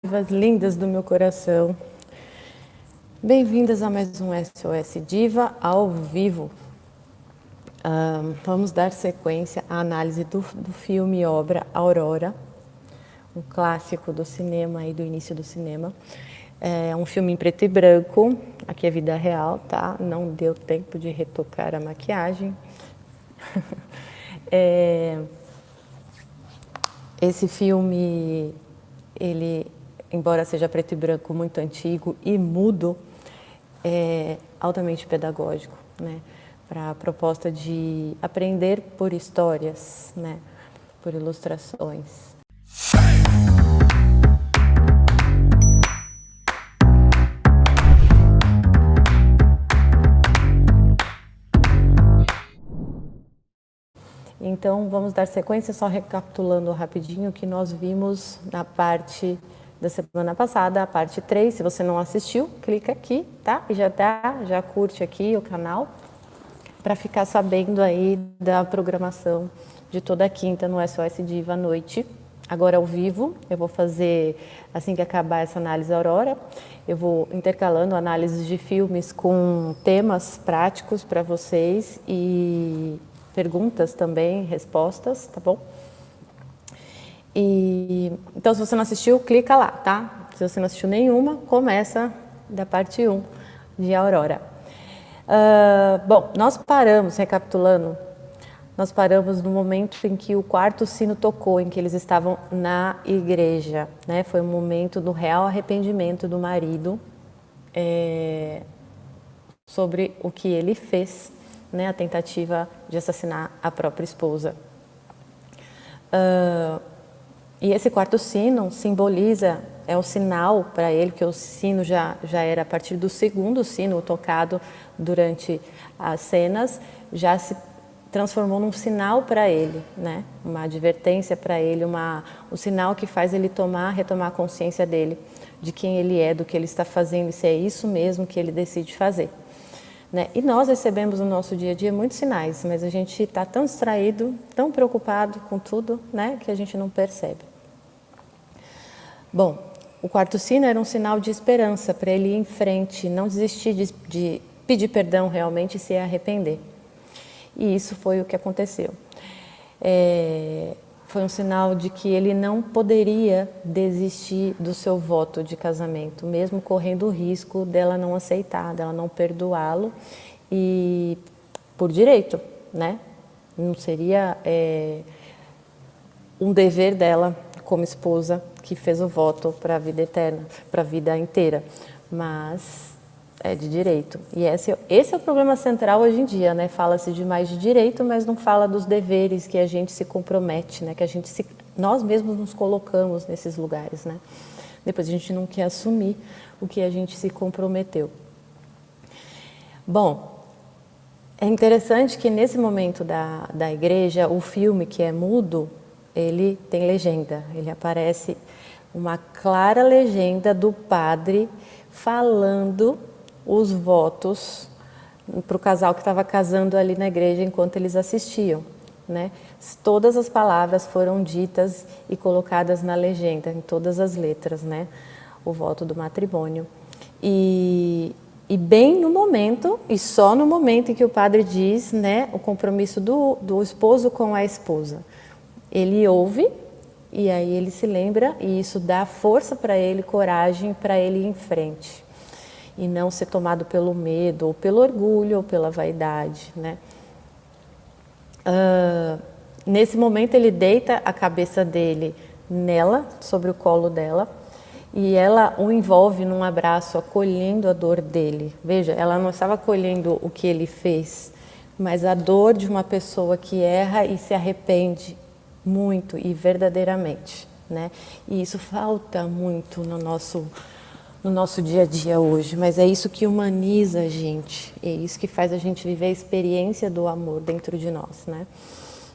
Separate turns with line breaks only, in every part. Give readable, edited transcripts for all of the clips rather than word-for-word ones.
Divas lindas do meu coração, bem-vindas a mais um SOS Diva ao vivo. Vamos dar sequência à análise do filme e obra Aurora, um clássico do cinema e do início do cinema. É um filme em preto e branco, aqui é vida real, tá? Não deu tempo de retocar a maquiagem. Esse filme, ele, embora seja preto e branco, muito antigo e mudo, é altamente pedagógico, né? Para a proposta de aprender por histórias, né? Por ilustrações. Então, vamos dar sequência, só recapitulando rapidinho o que nós vimos na parte da semana passada, a parte 3. Se você não assistiu, clica aqui, tá? E já curte aqui o canal para ficar sabendo aí da programação de toda quinta no SOS Diva à noite. Agora ao vivo, eu vou fazer, assim que acabar essa análise Aurora, eu vou intercalando análises de filmes com temas práticos para vocês e perguntas também, respostas, tá bom? Então, se você não assistiu, clica lá, tá? Se você não assistiu nenhuma, começa da parte 1 de Aurora. Bom, nós paramos, recapitulando, nós paramos no momento em que o quarto sino tocou, em que eles estavam na igreja, né? Foi o momento do real arrependimento do marido sobre o que ele fez, né? A tentativa de assassinar a própria esposa. E esse quarto sino simboliza, é o sinal para ele, que o sino já era a partir do segundo sino tocado durante as cenas, já se transformou num sinal para ele, né? Uma advertência para ele, um sinal que faz ele retomar a consciência dele, de quem ele é, do que ele está fazendo, e se é isso mesmo que ele decide fazer. Né? E nós recebemos no nosso dia a dia muitos sinais, mas a gente está tão distraído, tão preocupado com tudo, né, que a gente não percebe. Bom, o quarto sino era um sinal de esperança para ele ir em frente, não desistir de pedir perdão realmente e se arrepender. E isso foi o que aconteceu. Foi um sinal de que ele não poderia desistir do seu voto de casamento, mesmo correndo o risco dela não aceitar, dela não perdoá-lo, e por direito, né? Não seria um dever dela como esposa que fez o voto para a vida eterna, para a vida inteira, mas é de direito. E esse é o problema central hoje em dia, né? Fala-se demais de direito, mas não fala dos deveres que a gente se compromete, né? Que nós mesmos nos colocamos nesses lugares, né? Depois a gente não quer assumir o que a gente se comprometeu. Bom, é interessante que nesse momento da igreja, o filme que é mudo, ele tem legenda, ele aparece uma clara legenda do padre falando os votos para o casal que estava casando ali na igreja enquanto eles assistiam, né? Todas as palavras foram ditas e colocadas na legenda, em todas as letras, né? O voto do matrimônio. E bem no momento, e só no momento em que o padre diz, né, o compromisso do esposo com a esposa. Ele ouve e aí ele se lembra, e isso dá força para ele, coragem para ele ir em frente. E não ser tomado pelo medo, ou pelo orgulho, ou pela vaidade, né? Nesse momento ele deita a cabeça dele nela, sobre o colo dela, e ela o envolve num abraço, acolhendo a dor dele. Veja, ela não estava acolhendo o que ele fez, mas a dor de uma pessoa que erra e se arrepende muito e verdadeiramente, né? E isso falta muito no nosso dia a dia hoje, mas é isso que humaniza a gente, é isso que faz a gente viver a experiência do amor dentro de nós, né?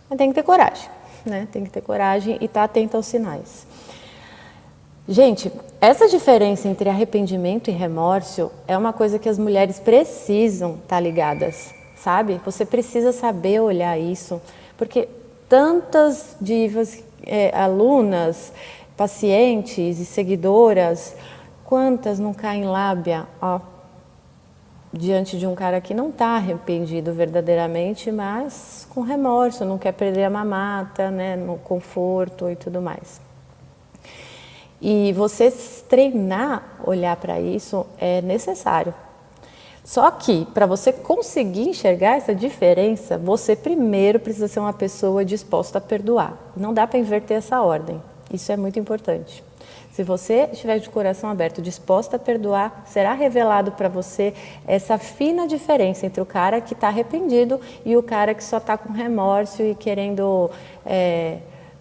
Mas tem que ter coragem, né? Tem que ter coragem e estar atento aos sinais. Gente, essa diferença entre arrependimento e remorso é uma coisa que as mulheres precisam estar ligadas, sabe? Você precisa saber olhar isso, porque tantas divas, alunas, pacientes e seguidoras, quantas não caem lábia, ó, diante de um cara que não está arrependido verdadeiramente, mas com remorso, não quer perder a mamata, né, no conforto e tudo mais. E você treinar, olhar para isso é necessário. Só que, para você conseguir enxergar essa diferença, você primeiro precisa ser uma pessoa disposta a perdoar. Não dá para inverter essa ordem. Isso é muito importante. Se você estiver de coração aberto, disposta a perdoar, será revelado para você essa fina diferença entre o cara que está arrependido e o cara que só está com remorso e querendo,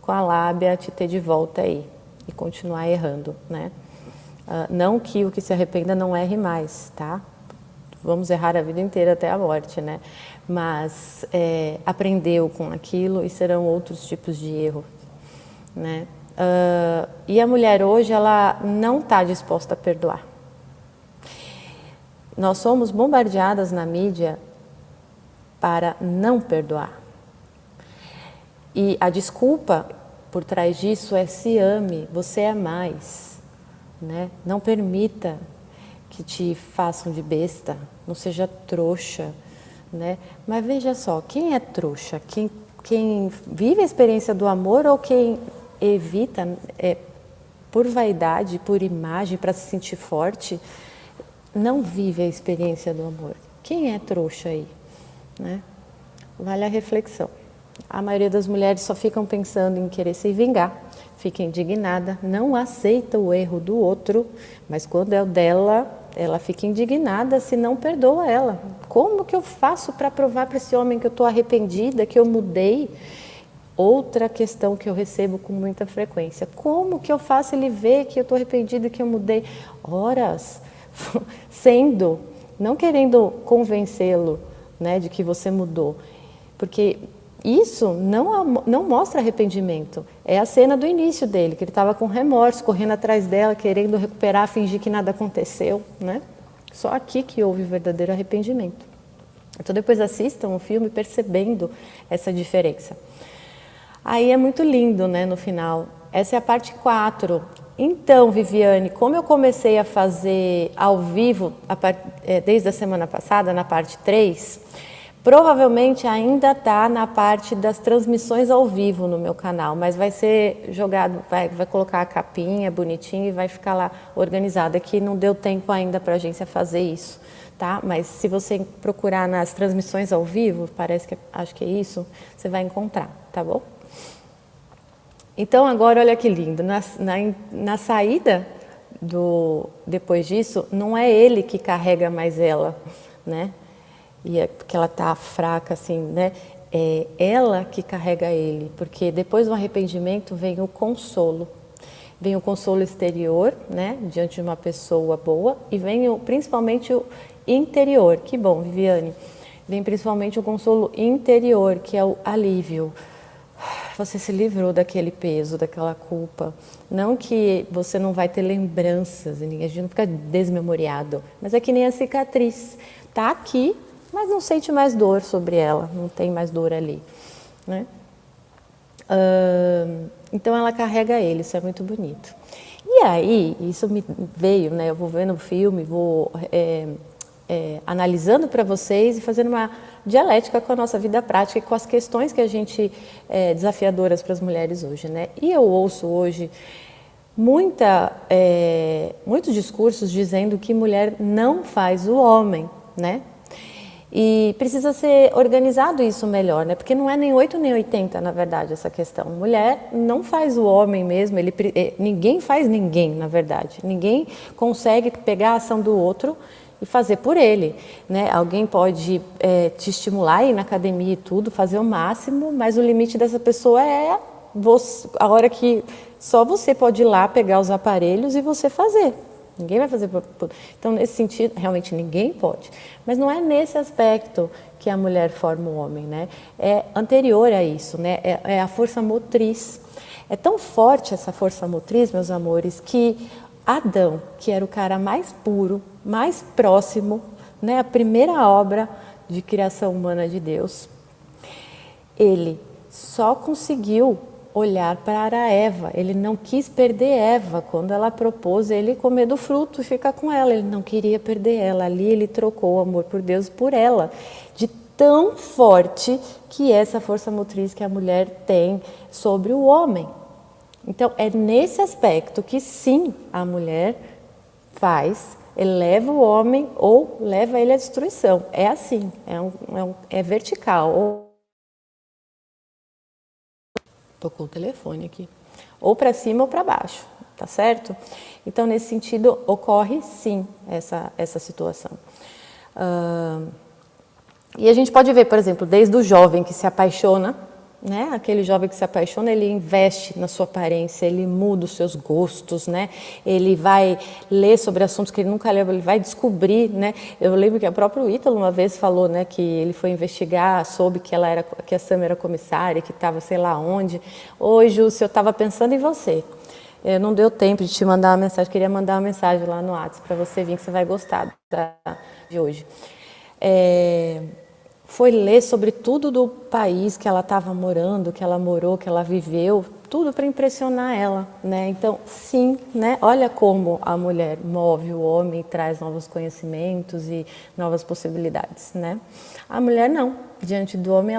com a lábia, te ter de volta aí e continuar errando, né? Não que o que se arrependa não erre mais, tá? Vamos errar a vida inteira até a morte, né? Mas aprendeu com aquilo e serão outros tipos de erro, né? E a mulher hoje, ela não está disposta a perdoar. Nós somos bombardeadas na mídia para não perdoar. E a desculpa por trás disso é: se ame, você é mais, né? Não permita que te façam de besta, não seja trouxa, né? Mas veja só, quem é trouxa? Quem vive a experiência do amor ou quem evita, por vaidade, por imagem, para se sentir forte, não vive a experiência do amor? Quem é trouxa aí, né? Vale a reflexão. A maioria das mulheres só ficam pensando em querer se vingar, fica indignada, não aceita o erro do outro, mas quando é o dela, ela fica indignada se não perdoa ela. Como que eu faço para provar para esse homem que eu estou arrependida, que eu mudei? Outra questão que eu recebo com muita frequência: como que eu faço ele ver que eu estou arrependida, que eu mudei? Horas, não querendo convencê-lo, né, de que você mudou, porque isso não mostra arrependimento. É a cena do início dele, que ele estava com remorso, correndo atrás dela, querendo recuperar, fingir que nada aconteceu, né? Só aqui que houve verdadeiro arrependimento. Então depois assistam o filme percebendo essa diferença. Aí é muito lindo, né, no final. Essa é a parte 4. Então, Viviane, como eu comecei a fazer ao vivo desde a semana passada, na parte 3, provavelmente ainda está na parte das transmissões ao vivo no meu canal, mas vai ser jogado, vai colocar a capinha bonitinha e vai ficar lá organizado. É que não deu tempo ainda para a agência fazer isso, tá? Mas se você procurar nas transmissões ao vivo, acho que é isso, você vai encontrar, tá bom? Então agora olha que lindo, na saída depois disso, não é ele que carrega mais ela, né? E é porque ela está fraca, assim, né? É ela que carrega ele, porque depois do arrependimento vem o consolo. Vem o consolo exterior, né? Diante de uma pessoa boa, e vem principalmente o interior. Que bom, Viviane. Vem principalmente o consolo interior, que é o alívio. Você se livrou daquele peso, daquela culpa. Não que você não vai ter lembranças, a gente não fica desmemoriado, mas é que nem a cicatriz. Tá aqui, mas não sente mais dor sobre ela, não tem mais dor ali, né? Então ela carrega ele, isso é muito bonito. E aí, isso me veio, né? Eu vou vendo o filme, vou analisando para vocês e fazendo uma dialética com a nossa vida prática e com as questões que a gente desafiadoras para as mulheres hoje, né? E eu ouço hoje muitos discursos dizendo que mulher não faz o homem, né? E precisa ser organizado isso melhor, né? Porque não é nem 8 nem 80, na verdade, essa questão. Mulher não faz o homem mesmo, ninguém faz ninguém, na verdade. Ninguém consegue pegar a ação do outro e fazer por ele, né? Alguém pode te estimular a ir na academia e tudo, fazer o máximo, mas o limite dessa pessoa é a hora que só você pode ir lá pegar os aparelhos e você fazer. Ninguém vai fazer Então, nesse sentido, realmente ninguém pode. Mas não é nesse aspecto que a mulher forma o homem, né? É anterior a isso, né? É a força motriz. É tão forte essa força motriz, meus amores, que Adão, que era o cara mais puro, mais próximo, né? A primeira obra de criação humana de Deus, ele só conseguiu olhar para Eva. Ele não quis perder Eva quando ela propôs ele comer do fruto e ficar com ela. Ele não queria perder ela. Ali ele trocou o amor por Deus por ela. De tão forte que é essa força motriz que a mulher tem sobre o homem. Então, é nesse aspecto que sim, a mulher eleva o homem ou leva ele à destruição. É assim, é vertical. Tocou o telefone aqui. Ou para cima ou para baixo, tá certo? Então, nesse sentido, ocorre sim essa situação. E a gente pode ver, por exemplo, desde o jovem que se apaixona, né? Aquele jovem que se apaixona, ele investe na sua aparência, ele muda os seus gostos, né? Ele vai ler sobre assuntos que ele nunca leu, ele vai descobrir, né? Eu lembro que o próprio Ítalo uma vez falou, né, que ele foi investigar, soube que a Sam era comissária, que estava sei lá onde. Oi, Júcio, eu estava pensando em você. Não deu tempo de te mandar uma mensagem, queria mandar uma mensagem lá no WhatsApp para você vir, que você vai gostar de hoje. Foi ler sobre tudo do país que ela estava morando, que ela morou, que ela viveu, tudo para impressionar ela, né? Então, sim, né? Olha como a mulher move o homem, traz novos conhecimentos e novas possibilidades, né? A mulher não. Diante do homem,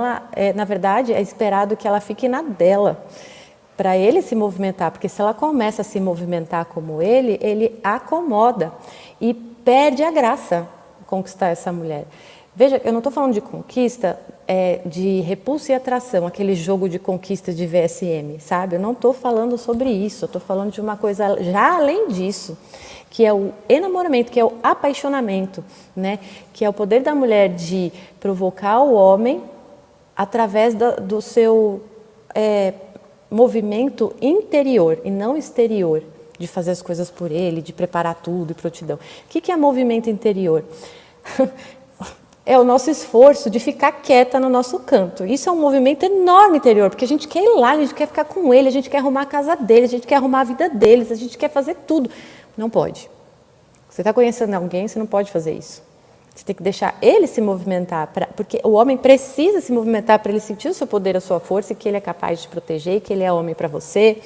na verdade, é esperado que ela fique na dela, para ele se movimentar, porque se ela começa a se movimentar como ele acomoda e perde a graça conquistar essa mulher. Veja, eu não estou falando de conquista, de repulsa e atração, aquele jogo de conquista de VSM, sabe? Eu não estou falando sobre isso, eu estou falando de uma coisa já além disso, que é o enamoramento, que é o apaixonamento, né? Que é o poder da mulher de provocar o homem através do seu movimento interior e não exterior, de fazer as coisas por ele, de preparar tudo e prontidão. O que é movimento interior? É o nosso esforço de ficar quieta no nosso canto. Isso é um movimento enorme interior, porque a gente quer ir lá, a gente quer ficar com ele, a gente quer arrumar a casa dele, a gente quer arrumar a vida deles, a gente quer fazer tudo. Não pode. Você está conhecendo alguém, você não pode fazer isso. Você tem que deixar ele se movimentar, porque o homem precisa se movimentar para ele sentir o seu poder, a sua força, e que ele é capaz de te proteger, e que ele é homem para você,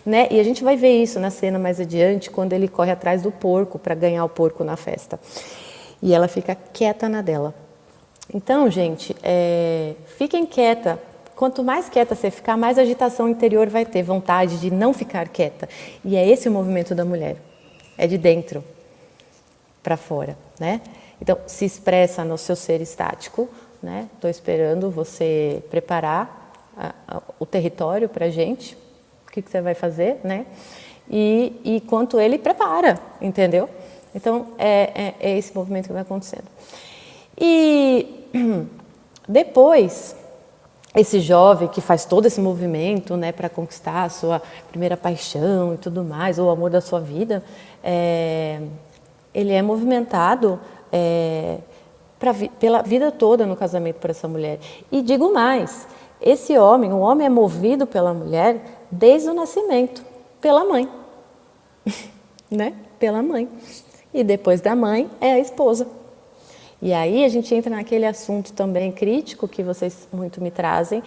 né? E a gente vai ver isso na cena mais adiante, quando ele corre atrás do porco para ganhar o porco na festa. E ela fica quieta na dela. Então, gente, fiquem quieta. Quanto mais quieta você ficar, mais agitação interior vai ter, vontade de não ficar quieta. E é esse o movimento da mulher. É de dentro para fora, né? Então, se expressa no seu ser estático, né? Estou esperando você preparar o território para a gente. O que você vai fazer, né? E quanto ele prepara, entendeu? Então, é esse movimento que vai acontecendo. E depois, esse jovem que faz todo esse movimento, né, para conquistar a sua primeira paixão e tudo mais, ou o amor da sua vida, ele é movimentado pela vida toda no casamento por essa mulher. E digo mais, o homem é movido pela mulher desde o nascimento, pela mãe, né? Pela mãe. E depois da mãe é a esposa. E aí a gente entra naquele assunto também crítico que vocês muito me trazem,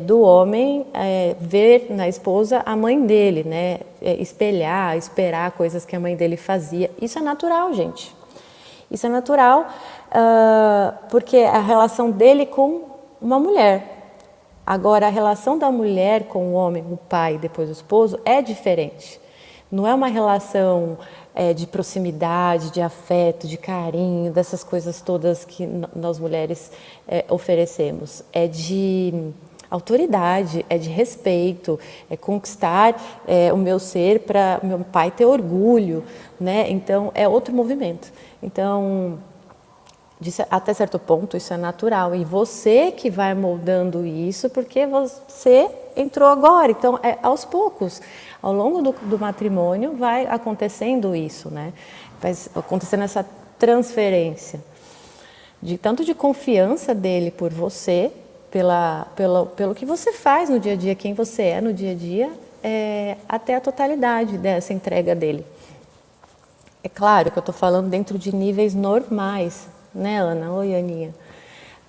do homem ver na esposa a mãe dele, né? Espelhar, esperar coisas que a mãe dele fazia. Isso é natural, gente. Isso é natural porque é a relação dele com uma mulher. Agora, a relação da mulher com o homem, o pai e depois o esposo, é diferente. Não é uma relação de proximidade, de afeto, de carinho, dessas coisas todas que nós mulheres oferecemos. É de autoridade, é de respeito, é conquistar o meu ser para meu pai ter orgulho, né? Então, é outro movimento. Então, até certo ponto, isso é natural. E você que vai moldando isso, porque você entrou agora. Então, aos poucos, ao longo do matrimônio, vai acontecendo isso, né? Vai acontecendo essa transferência, tanto de confiança dele por você, pelo que você faz no dia a dia, quem você é no dia a dia, até a totalidade dessa entrega dele. É claro que eu estou falando dentro de níveis normais, né, Ana? Oi, Aninha.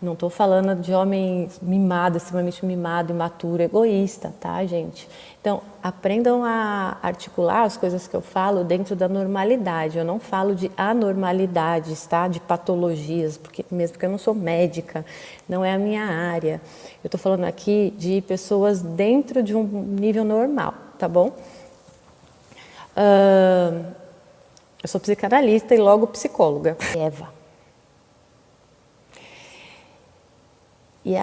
Não estou falando de homem mimado, extremamente mimado, imaturo, egoísta, tá, gente? Então, aprendam a articular as coisas que eu falo dentro da normalidade. Eu não falo de anormalidades, tá? De patologias, mesmo porque eu não sou médica, não é a minha área. Eu estou falando aqui de pessoas dentro de um nível normal, tá bom? Eu sou psicanalista e logo psicóloga. Eva. E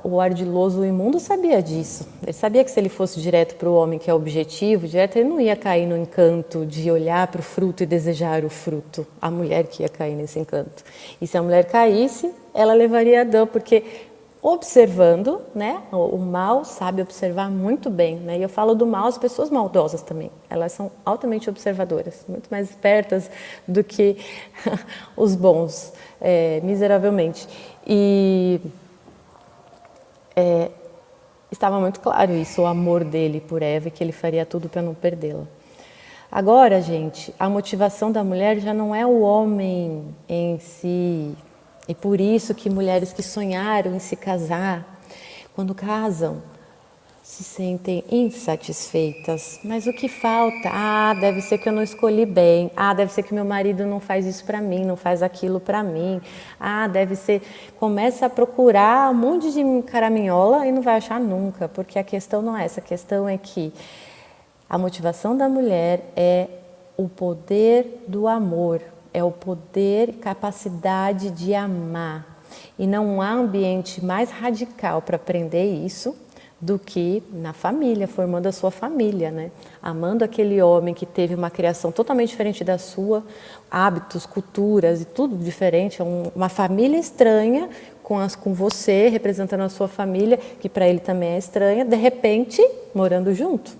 o ardiloso, o imundo, sabia disso. Ele sabia que se ele fosse direto para o homem, que é o objetivo, direto, ele não ia cair no encanto de olhar para o fruto e desejar o fruto. A mulher que ia cair nesse encanto. E se a mulher caísse, ela levaria Adão, porque observando, né, o mal sabe observar muito bem. Né? E eu falo do mal, as pessoas maldosas também. Elas são altamente observadoras, muito mais espertas do que os bons, miseravelmente. E estava muito claro isso, o amor dele por Eva, e que ele faria tudo para não perdê-la. Agora, gente, a motivação da mulher já não é o homem em si. E por isso que mulheres que sonharam em se casar, quando casam, se sentem insatisfeitas. Mas o que falta? Ah, deve ser que eu não escolhi bem. Ah, deve ser que meu marido não faz isso para mim, não faz aquilo para mim. Ah, deve ser... Começa a procurar um monte de caraminhola e não vai achar nunca, porque a questão não é essa. A questão é que a motivação da mulher é o poder do amor, é o poder, capacidade de amar. E não há ambiente mais radical para aprender isso do que na família, formando a sua família, né? Amando aquele homem que teve uma criação totalmente diferente da sua, hábitos, culturas e tudo diferente, uma família estranha com você, representando a sua família, que para ele também é estranha, de repente, morando junto,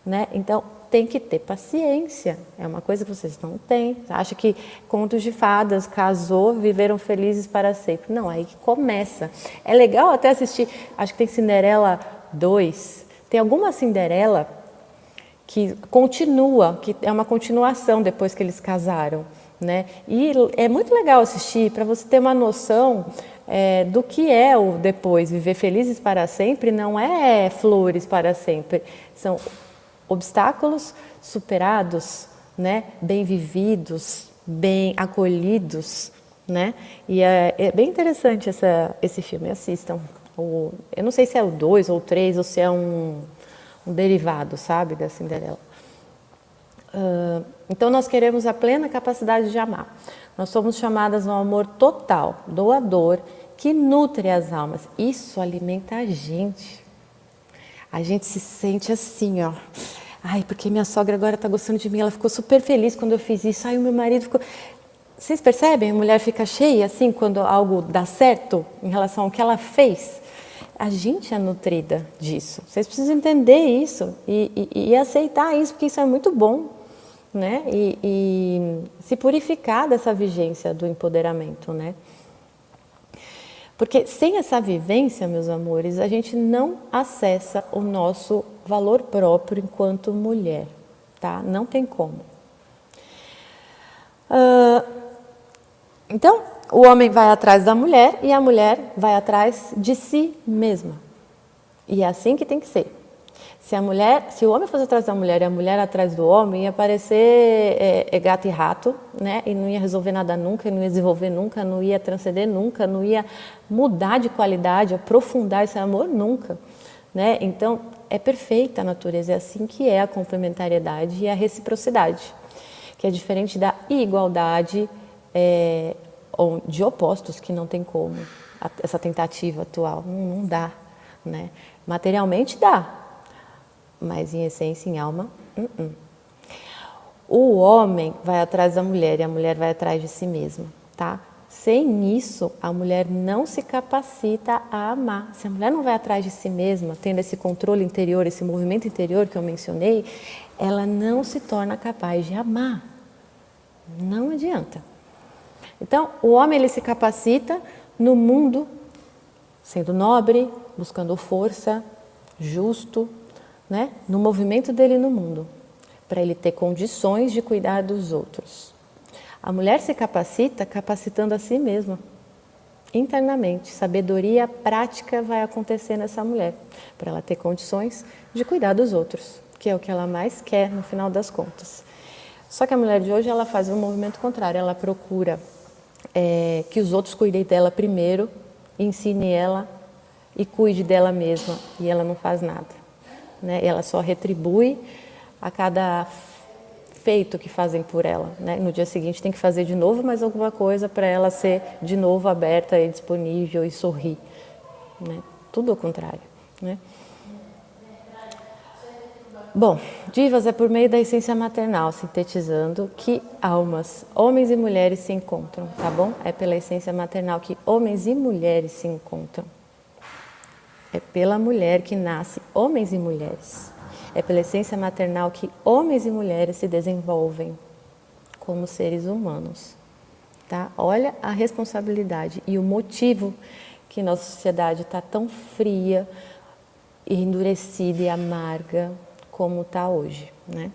né? Então, tem que ter paciência, é uma coisa que vocês não têm. Acha que contos de fadas, casou, viveram felizes para sempre. Não, aí que começa. É legal até assistir, acho que tem Cinderela 2, tem alguma Cinderela que continua, que é uma continuação depois que eles casaram, né? E é muito legal assistir para você ter uma noção do que é o depois, viver felizes para sempre. Não é flores para sempre, são obstáculos superados, né? Bem vividos, bem acolhidos, né? E é bem interessante esse filme, assistam. Eu não sei se é o 2 ou o 3 ou se é um derivado, sabe, da Cinderela. Então nós queremos a plena capacidade de amar. Nós somos chamadas ao amor total, doador, que nutre as almas. Isso alimenta a gente. A gente se sente assim, ó. Ai, porque minha sogra agora está gostando de mim, ela ficou super feliz quando eu fiz isso. Ai, o meu marido ficou... Vocês percebem? A mulher fica cheia assim quando algo dá certo em relação ao que ela fez. A gente é nutrida disso. Vocês precisam entender isso e aceitar isso, porque isso é muito bom, né? E se purificar dessa vigência do empoderamento, né? Porque sem essa vivência, meus amores, a gente não acessa o nosso valor próprio enquanto mulher, tá? Não tem como. Então, o homem vai atrás da mulher e a mulher vai atrás de si mesma. E é assim que tem que ser. Se o homem fosse atrás da mulher e a mulher atrás do homem, ia parecer gato e rato, né? E não ia resolver nada nunca, não ia desenvolver nunca, não ia transcender nunca, não ia mudar de qualidade, aprofundar esse amor nunca, né? Então, é perfeita a natureza, é assim que é a complementariedade e a reciprocidade, que é diferente da igualdade de opostos, que não tem como, essa tentativa atual, não dá, né? Materialmente dá, mas em essência, em alma, O homem vai atrás da mulher e a mulher vai atrás de si mesma, tá? Sem isso, a mulher não se capacita a amar. Se a mulher não vai atrás de si mesma, tendo esse controle interior, esse movimento interior que eu mencionei, ela não se torna capaz de amar. Não adianta. Então, o homem ele se capacita no mundo, sendo nobre, buscando força, justo, né? No movimento dele no mundo, para ele ter condições de cuidar dos outros. A mulher se capacita capacitando a si mesma. internamente. Sabedoria prática vai acontecer nessa mulher, para ela ter condições de cuidar dos outros, que é o que ela mais quer no final das contas. Só que a mulher de hoje, ela faz um movimento contrário, ela procura que os outros cuidem dela primeiro, ensine ela e cuide dela mesma, e ela não faz nada, né? Ela só retribui a cada feito que fazem por ela, né? No dia seguinte tem que fazer de novo mais alguma coisa para ela ser de novo aberta e disponível e sorrir, né? Tudo ao contrário, né? Bom, divas é por meio da essência maternal, sintetizando, que almas, homens e mulheres se encontram, tá bom? É pela essência maternal que homens e mulheres se encontram. É pela mulher que nasce homens e mulheres. É pela essência maternal que homens e mulheres se desenvolvem como seres humanos, tá? Olha a responsabilidade e o motivo que nossa sociedade está tão fria, endurecida e amarga como está hoje, né?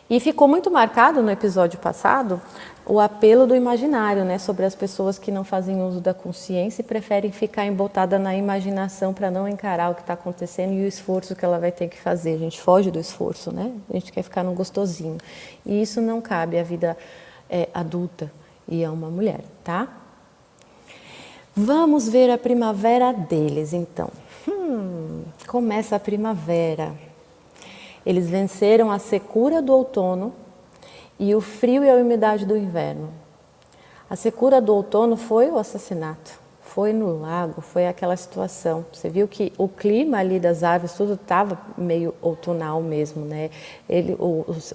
E ficou muito marcado no episódio passado o apelo do imaginário, né, sobre as pessoas que não fazem uso da consciência e preferem ficar embotada na imaginação para não encarar o que está acontecendo e o esforço que ela vai ter que fazer. A gente foge do esforço, né? A gente quer ficar no gostosinho. E isso não cabe à vida adulta e a uma mulher, tá? Vamos ver a primavera deles, então. Começa a primavera. Eles venceram a secura do outono e o frio e a umidade do inverno. A secura do outono foi o assassinato, foi no lago, foi aquela situação. Você viu que o clima ali das árvores, tudo estava meio outonal mesmo, né?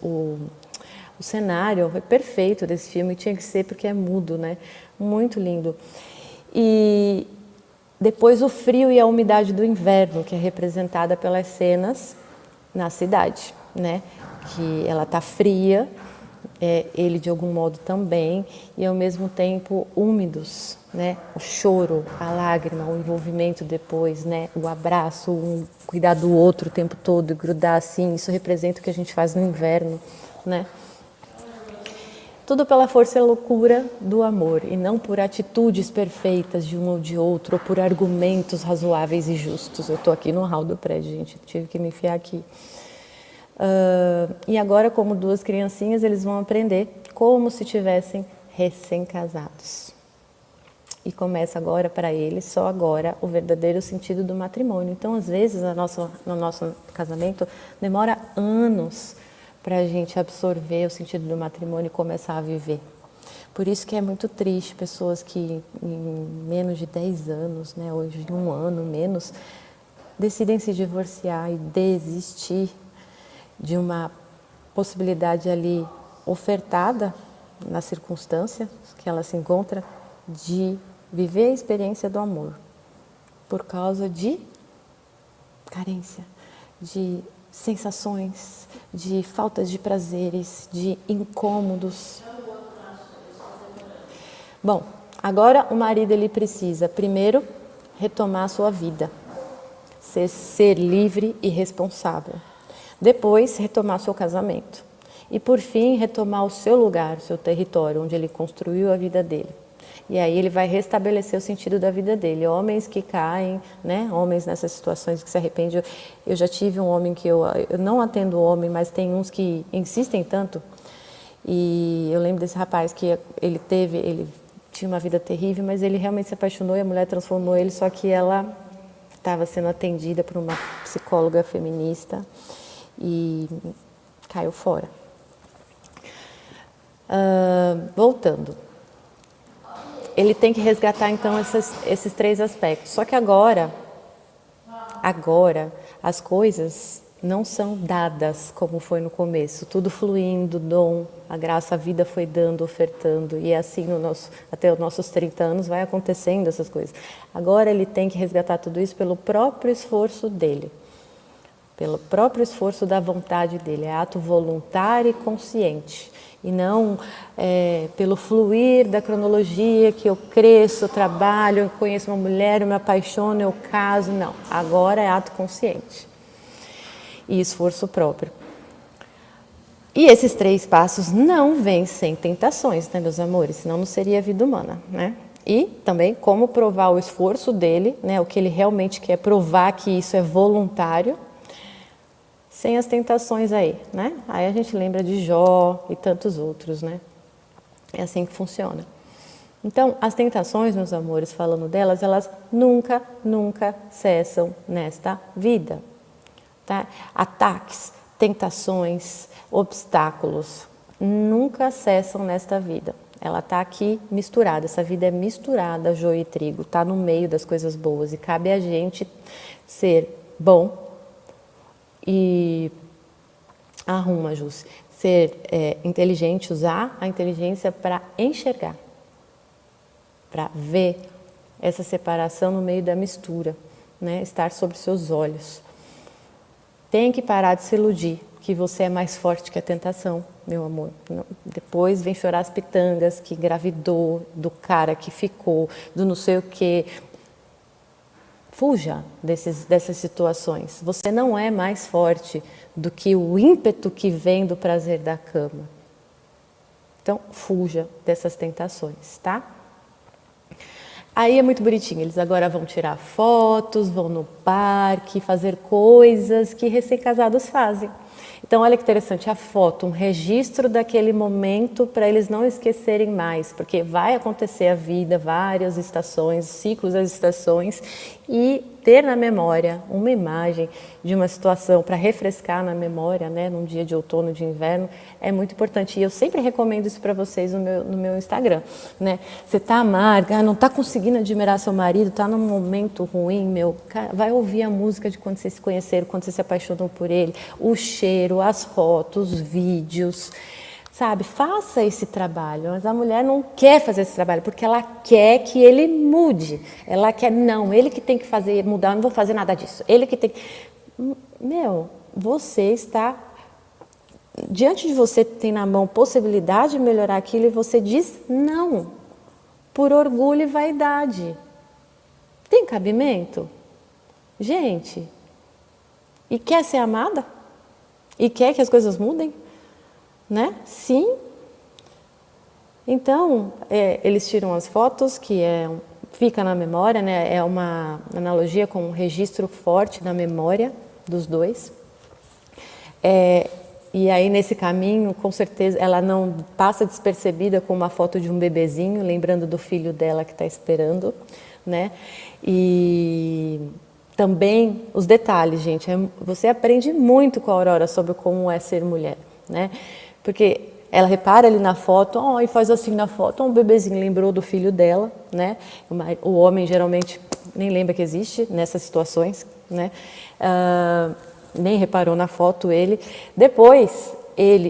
O cenário foi perfeito desse filme, tinha que ser porque é mudo, né? Muito lindo. E depois o frio e a umidade do inverno, que é representada pelas cenas na cidade, né? Que ela está fria, ele de algum modo também, e ao mesmo tempo úmidos, né? O choro, a lágrima, o envolvimento depois, né? O abraço, um cuidar do outro o tempo todo, grudar assim, isso representa o que a gente faz no inverno, né? Tudo pela força e loucura do amor, e não por atitudes perfeitas de um ou de outro, ou por argumentos razoáveis e justos. Eu estou aqui no hall do prédio, gente, tive que me enfiar aqui. E agora, como duas criancinhas, eles vão aprender como se tivessem recém-casados. E começa agora para eles, só agora, o verdadeiro sentido do matrimônio. Então, às vezes, no nosso casamento, demora anos para a gente absorver o sentido do matrimônio e começar a viver. Por isso que é muito triste pessoas que em menos de 10 anos, né, hoje em 1 ano menos, decidem se divorciar e desistir de uma possibilidade ali ofertada nas circunstâncias que ela se encontra de viver a experiência do amor por causa de carência, de sensações, de faltas de prazeres, de incômodos. Bom, agora o marido ele precisa primeiro retomar a sua vida, ser livre e responsável. Depois retomar seu casamento e por fim retomar o seu lugar, o seu território, onde ele construiu a vida dele. E aí ele vai restabelecer o sentido da vida dele. Homens que caem, né? Homens nessas situações que se arrependem. Eu já tive um homem que eu não atendo homem, mas tem uns que insistem tanto. E eu lembro desse rapaz que ele tinha uma vida terrível, mas ele realmente se apaixonou e a mulher transformou ele, só que ela estava sendo atendida por uma psicóloga feminista e caiu fora. Voltando. Ele tem que resgatar, então, esses 3 aspectos. Só que agora, as coisas não são dadas como foi no começo. Tudo fluindo, dom, a graça, a vida foi dando, ofertando. E assim, até os nossos 30 anos, vai acontecendo essas coisas. Agora ele tem que resgatar tudo isso pelo próprio esforço dele. Pelo próprio esforço da vontade dele. É ato voluntário e consciente. E não pelo fluir da cronologia que eu cresço, eu trabalho, eu conheço uma mulher, eu me apaixono, eu caso. Não, agora é ato consciente e esforço próprio. E esses 3 passos não vêm sem tentações, né, meus amores? Senão não seria vida humana, né? E também como provar o esforço dele, né, o que ele realmente quer, provar que isso é voluntário, sem as tentações aí, né? Aí a gente lembra de Jó e tantos outros, né? É assim que funciona. Então, as tentações, meus amores, falando delas, elas nunca, nunca cessam nesta vida, tá? Ataques, tentações, obstáculos, nunca cessam nesta vida. Ela está aqui misturada, essa vida é misturada, joio e trigo, está no meio das coisas boas e cabe a gente ser bom e arruma, Jússi, ser inteligente, usar a inteligência para enxergar, para ver essa separação no meio da mistura, né? Estar sobre seus olhos. Tem que parar de se iludir que você é mais forte que a tentação, meu amor. Depois vem chorar as pitangas, que engravidou, do cara que ficou, do não sei o quê. Fuja dessas situações. Você não é mais forte do que o ímpeto que vem do prazer da cama. Então, fuja dessas tentações, tá? Aí é muito bonitinho, eles agora vão tirar fotos, vão no parque, fazer coisas que recém-casados fazem. Então, olha que interessante, a foto, um registro daquele momento para eles não esquecerem mais, porque vai acontecer a vida, várias estações, ciclos das estações, e ter na memória uma imagem de uma situação para refrescar na memória, né, num dia de outono, de inverno, é muito importante. E eu sempre recomendo isso para vocês no meu Instagram, né? Você está amarga, não está conseguindo admirar seu marido, está num momento ruim, meu, cara, vai ouvir a música de quando vocês se conheceram, quando vocês se apaixonou por ele, o cheiro, as fotos, os vídeos, sabe? Faça esse trabalho, mas a mulher não quer fazer esse trabalho, porque ela quer que ele mude. Ela quer, não, ele que tem que fazer, mudar, eu não vou fazer nada disso. Ele que tem que... Meu, você está... Diante de você tem na mão possibilidade de melhorar aquilo e você diz não, por orgulho e vaidade. Tem cabimento? Gente, e quer ser amada? E quer que as coisas mudem? Né? Sim. Então, eles tiram as fotos, que fica na memória, né? É uma analogia com um registro forte na memória dos dois. E aí, nesse caminho, com certeza, ela não passa despercebida com uma foto de um bebezinho, lembrando do filho dela que está esperando, né? E também os detalhes, gente. Você aprende muito com a Aurora sobre como é ser mulher, né? Porque ela repara ali na foto, e faz assim na foto, um bebezinho lembrou do filho dela, né? O homem geralmente nem lembra que existe nessas situações, né? Nem reparou na foto ele. Depois,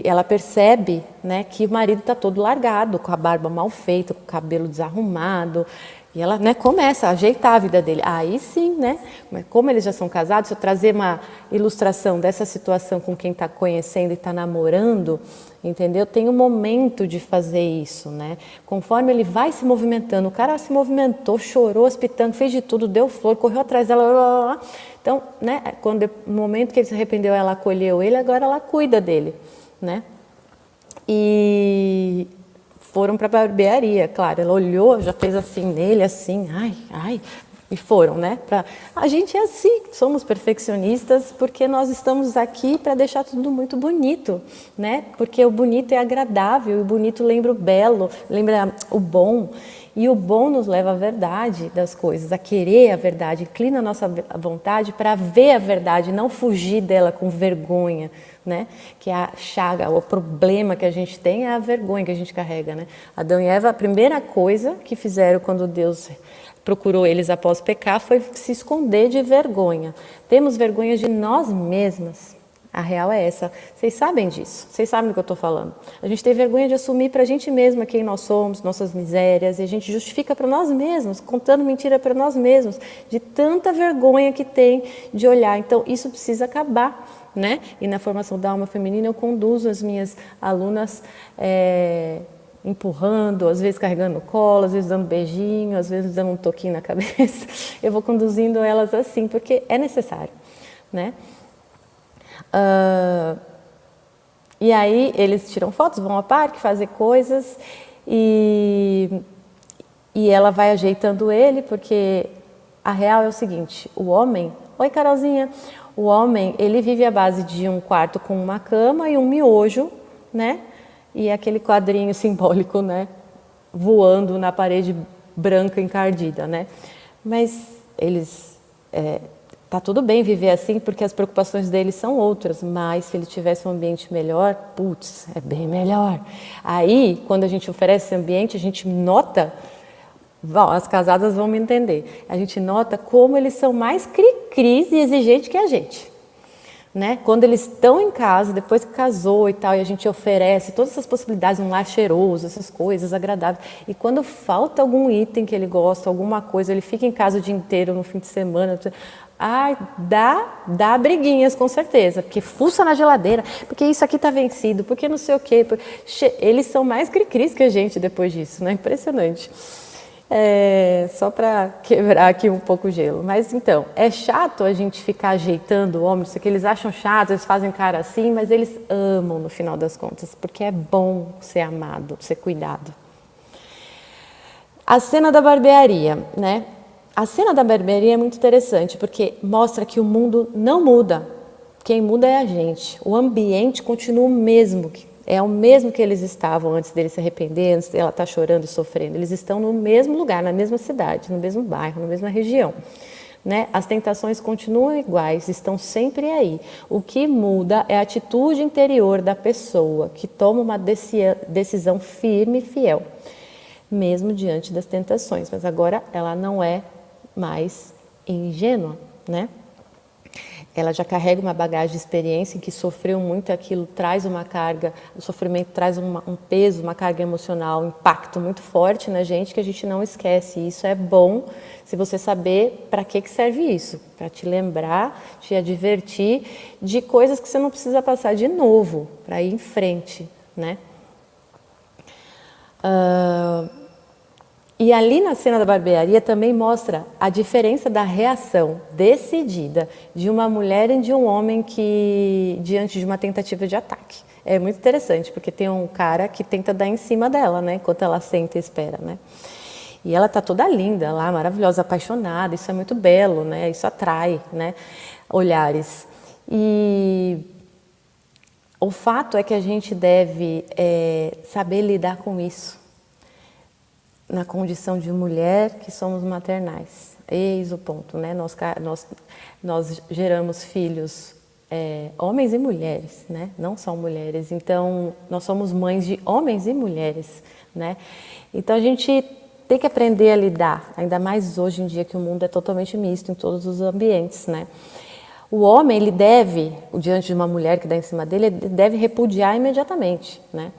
ela percebe, né, que o marido está todo largado, com a barba mal feita, com o cabelo desarrumado. E ela, né, começa a ajeitar a vida dele. Aí sim, né? Mas como eles já são casados, se eu trazer uma ilustração dessa situação com quem está conhecendo e está namorando, entendeu? Tem um momento de fazer isso, né? Conforme ele vai se movimentando, o cara se movimentou, chorou, as pitangas, fez de tudo, deu flor, correu atrás dela, blá, blá, blá. Então, né, no momento que ele se arrependeu, ela acolheu ele, agora ela cuida dele, né? E foram para a barbearia, claro, ela olhou, já fez assim nele, assim, ai, e foram, né? A gente é assim, somos perfeccionistas porque nós estamos aqui para deixar tudo muito bonito, né? Porque o bonito é agradável, o bonito lembra o belo, lembra o bom. E o bom nos leva à verdade das coisas, a querer a verdade, inclina a nossa vontade para ver a verdade, não fugir dela com vergonha, né? Que é a chaga, o problema que a gente tem é a vergonha que a gente carrega, né? Adão e Eva, a primeira coisa que fizeram quando Deus procurou eles após pecar foi se esconder de vergonha. Temos vergonha de nós mesmas. A real é essa. Vocês sabem disso, vocês sabem do que eu estou falando. A gente tem vergonha de assumir para a gente mesma quem nós somos, nossas misérias, e a gente justifica para nós mesmos, contando mentira para nós mesmos, de tanta vergonha que tem de olhar. Então, isso precisa acabar, né? E na formação da alma feminina eu conduzo as minhas alunas empurrando, às vezes carregando no colo, às vezes dando beijinho, às vezes dando um toquinho na cabeça. Eu vou conduzindo elas assim, porque é necessário, né? E aí eles tiram fotos, vão ao parque, fazer coisas e E ela vai ajeitando ele, porque a real é o seguinte, o homem... Oi, Carolzinha! O homem, ele vive à base de um quarto com uma cama e um miojo, né? E aquele quadrinho simbólico, né? Voando na parede branca encardida, né? Mas eles... tá tudo bem viver assim, porque as preocupações deles são outras, mas se ele tivesse um ambiente melhor, putz, é bem melhor. Aí, quando a gente oferece esse ambiente, a gente nota... Bom, as casadas vão me entender. A gente nota como eles são mais cri-cris e exigentes que a gente. Né? Quando eles estão em casa, depois que casou e tal, e a gente oferece todas essas possibilidades, um lar cheiroso, essas coisas agradáveis. E quando falta algum item que ele gosta, alguma coisa, ele fica em casa o dia inteiro, no fim de semana. Ai, dá briguinhas, com certeza. Porque fuça na geladeira, porque isso aqui está vencido, porque não sei o quê. Eles são mais cri-cris que a gente depois disso, né? Impressionante. Só para quebrar aqui um pouco o gelo. Mas então, é chato a gente ficar ajeitando o homem, isso que eles acham chato, eles fazem cara assim, mas eles amam no final das contas, porque é bom ser amado, ser cuidado. A cena da barbearia, né? A cena da barbearia é muito interessante, porque mostra que o mundo não muda, quem muda é a gente, o ambiente continua o mesmo, é o mesmo que eles estavam antes dele se arrepender, antes dela estar chorando e sofrendo. Eles estão no mesmo lugar, na mesma cidade, no mesmo bairro, na mesma região. Né? As tentações continuam iguais, estão sempre aí. O que muda é a atitude interior da pessoa, que toma uma decisão firme e fiel, mesmo diante das tentações. Mas agora ela não é mais ingênua, né? Ela já carrega uma bagagem de experiência em que sofreu muito, aquilo traz uma carga, o sofrimento traz um peso, uma carga emocional, um impacto muito forte na gente que a gente não esquece. E isso é bom se você saber para que serve isso, para te lembrar, te advertir de coisas que você não precisa passar de novo, para ir em frente, né? E ali na cena da barbearia também mostra a diferença da reação decidida de uma mulher e de um homem que diante de uma tentativa de ataque. É muito interessante, porque tem um cara que tenta dar em cima dela, né, enquanto ela senta e espera, né? E ela tá toda linda lá, maravilhosa, apaixonada, isso é muito belo, né? Isso atrai, né, olhares. E o fato é que a gente deve saber lidar com isso, na condição de mulher que somos maternais. Eis o ponto, né? Nós geramos filhos, homens e mulheres, né? Não só mulheres. Então, nós somos mães de homens e mulheres, né? Então, a gente tem que aprender a lidar, ainda mais hoje em dia que o mundo é totalmente misto em todos os ambientes, né? O homem, ele deve, diante de uma mulher que dá em cima dele, ele deve repudiar imediatamente, né?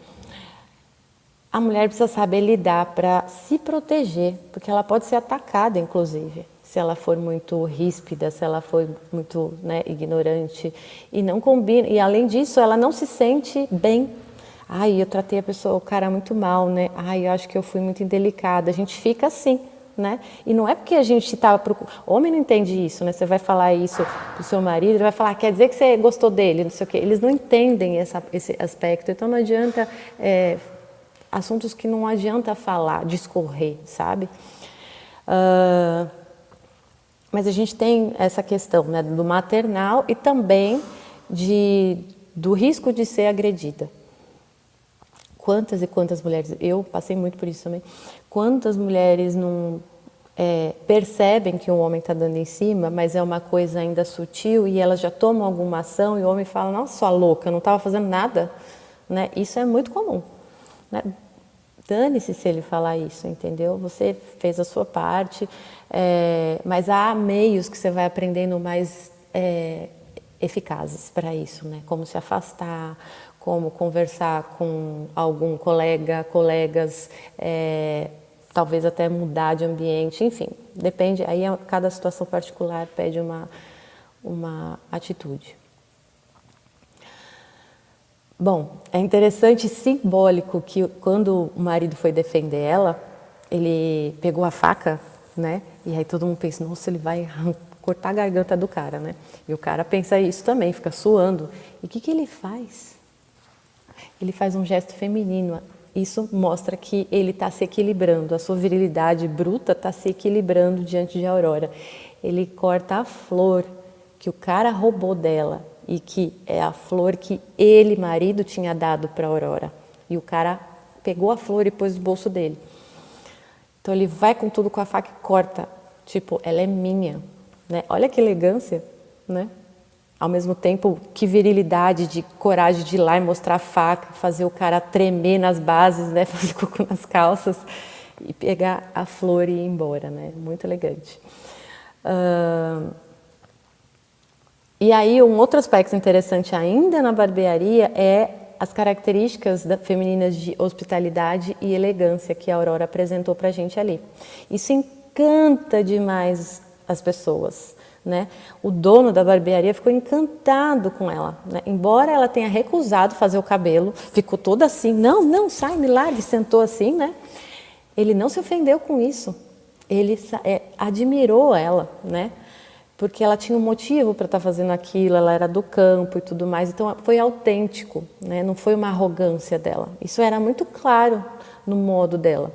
A mulher precisa saber lidar para se proteger, porque ela pode ser atacada, inclusive, se ela for muito ríspida, se ela for muito, né, ignorante e não combina. E além disso, ela não se sente bem. Ai, eu tratei o cara muito mal, né? Ai, eu acho que eu fui muito indelicada. A gente fica assim, né? E não é porque a gente estava procurando. Homem não entende isso, né? Você vai falar isso pro seu marido, ele vai falar, quer dizer que você gostou dele, não sei o quê. Eles não entendem esse aspecto, então não adianta. Assuntos que não adianta falar, discorrer, sabe? Mas a gente tem essa questão, né, do maternal e também do risco de ser agredida. Quantas e quantas mulheres, eu passei muito por isso também, quantas mulheres não percebem que um homem está dando em cima, mas é uma coisa ainda sutil e elas já tomam alguma ação e o homem fala, nossa, sua louca, eu não estava fazendo nada, né? Isso é muito comum, né? Dane-se se ele falar isso, entendeu? Você fez a sua parte, mas há meios que você vai aprendendo mais eficazes para isso, né? Como se afastar, como conversar com algum colegas, talvez até mudar de ambiente, enfim, depende, aí cada situação particular pede uma atitude. Bom, é interessante e simbólico que quando o marido foi defender ela, ele pegou a faca, né? E aí todo mundo pensa, nossa, ele vai cortar a garganta do cara, né? E o cara pensa isso também, fica suando. E o que ele faz? Ele faz um gesto feminino. Isso mostra que ele está se equilibrando, a sua virilidade bruta está se equilibrando diante de Aurora. Ele corta a flor que o cara roubou dela e que é a flor que ele, marido, tinha dado para Aurora. E o cara pegou a flor e pôs no bolso dele. Então ele vai com tudo com a faca e corta. Tipo, ela é minha, né? Olha que elegância, né? Ao mesmo tempo, que virilidade, de coragem de ir lá e mostrar a faca, fazer o cara tremer nas bases, né? Fazer cocô nas calças e pegar a flor e ir embora, né? Muito elegante. E aí, um outro aspecto interessante ainda na barbearia é as características femininas de hospitalidade e elegância que a Aurora apresentou para a gente ali. Isso encanta demais as pessoas. Né? O dono da barbearia ficou encantado com ela, né? Embora ela tenha recusado fazer o cabelo, ficou toda assim, não, sai, me largue, sentou assim, né? Ele não se ofendeu com isso, ele admirou ela, né? Porque ela tinha um motivo para estar fazendo aquilo, ela era do campo e tudo mais, então foi autêntico, né? Não foi uma arrogância dela, isso era muito claro no modo dela.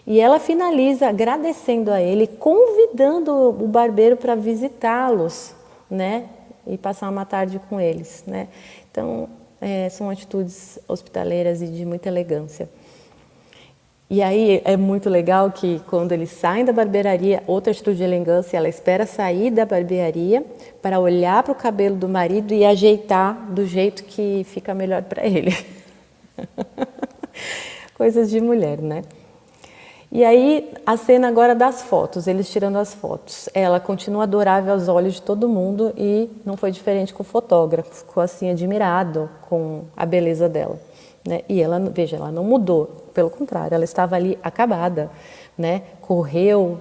E ela finaliza agradecendo a ele, convidando o barbeiro para visitá-los, né? E passar uma tarde com eles, né? Então, são atitudes hospitaleiras e de muita elegância. E aí é muito legal que quando eles saem da barbearia, outra atitude de elegância, ela espera sair da barbearia para olhar para o cabelo do marido e ajeitar do jeito que fica melhor para ele. Coisas de mulher, né? E aí, a cena agora das fotos, eles tirando as fotos. Ela continua adorável aos olhos de todo mundo e não foi diferente com o fotógrafo. Ficou assim admirado com a beleza dela, né? E ela, veja, ela não mudou, pelo contrário, ela estava ali acabada, né? Correu,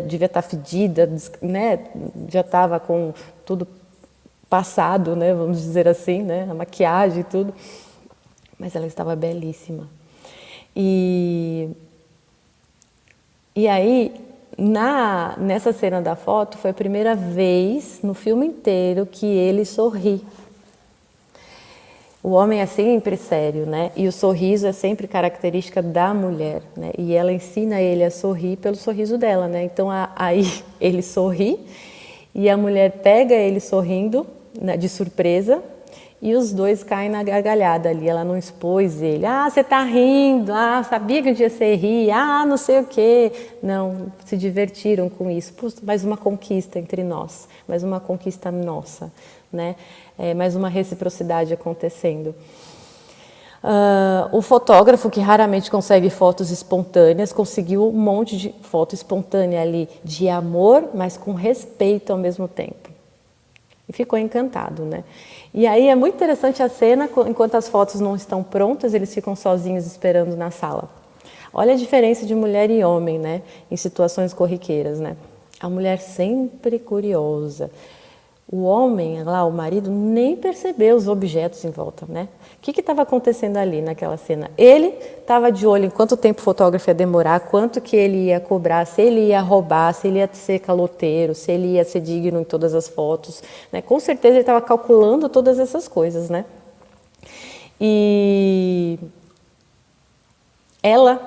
devia estar fedida, né? Já estava com tudo passado, né? Vamos dizer assim, né? A maquiagem e tudo. Mas ela estava belíssima. E aí, nessa cena da foto, foi a primeira vez no filme inteiro que ele sorri. O homem é sempre sério, né? E o sorriso é sempre característica da mulher, né? E ela ensina ele a sorrir pelo sorriso dela, né? Então, aí ele sorri e a mulher pega ele sorrindo, né, de surpresa, e os dois caem na gargalhada ali, ela não expôs ele. Ah, você tá rindo, ah, sabia que um dia você ria, ah, não sei o quê. Não, se divertiram com isso. Puxa, mais uma conquista entre nós, mais uma conquista nossa, né? Mais uma reciprocidade acontecendo. O fotógrafo, que raramente consegue fotos espontâneas, conseguiu um monte de foto espontânea ali, de amor, mas com respeito ao mesmo tempo. E ficou encantado, né? E aí é muito interessante a cena, enquanto as fotos não estão prontas, eles ficam sozinhos esperando na sala. Olha a diferença de mulher e homem, né? Em situações corriqueiras, né? A mulher sempre curiosa. O homem, lá, o marido, nem percebeu os objetos em volta, né? O que estava acontecendo ali naquela cena? Ele estava de olho em quanto tempo o fotógrafo ia demorar, quanto que ele ia cobrar, se ele ia roubar, se ele ia ser caloteiro, se ele ia ser digno em todas as fotos, né? Com certeza ele estava calculando todas essas coisas, né? E ela,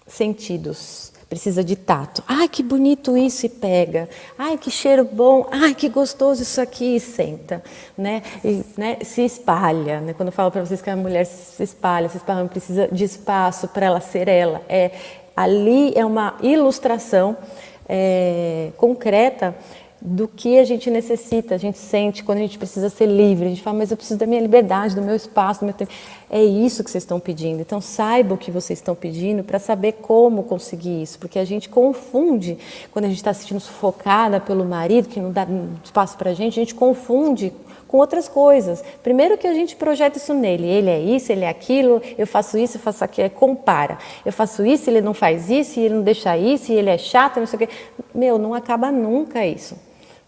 sentidos. Precisa de tato. Ai, que bonito isso, e pega. Ai, que cheiro bom. Ai, que gostoso isso aqui, e senta. Né? E, né, se espalha. Né? Quando eu falo para vocês que a mulher se espalha, precisa de espaço para ela ser ela. Ali é uma ilustração concreta do que a gente necessita, a gente sente quando a gente precisa ser livre. A gente fala, mas eu preciso da minha liberdade, do meu espaço, do meu tempo. É isso que vocês estão pedindo. Então, saiba o que vocês estão pedindo para saber como conseguir isso. Porque a gente confunde, quando a gente está se sentindo sufocada pelo marido, que não dá espaço para a gente confunde com outras coisas. Primeiro que a gente projeta isso nele. Ele é isso, ele é aquilo, eu faço isso, eu faço aquilo. Compara. Eu faço isso, ele não faz isso, e ele não deixa isso, e ele é chato, não sei o quê. Meu, não acaba nunca isso.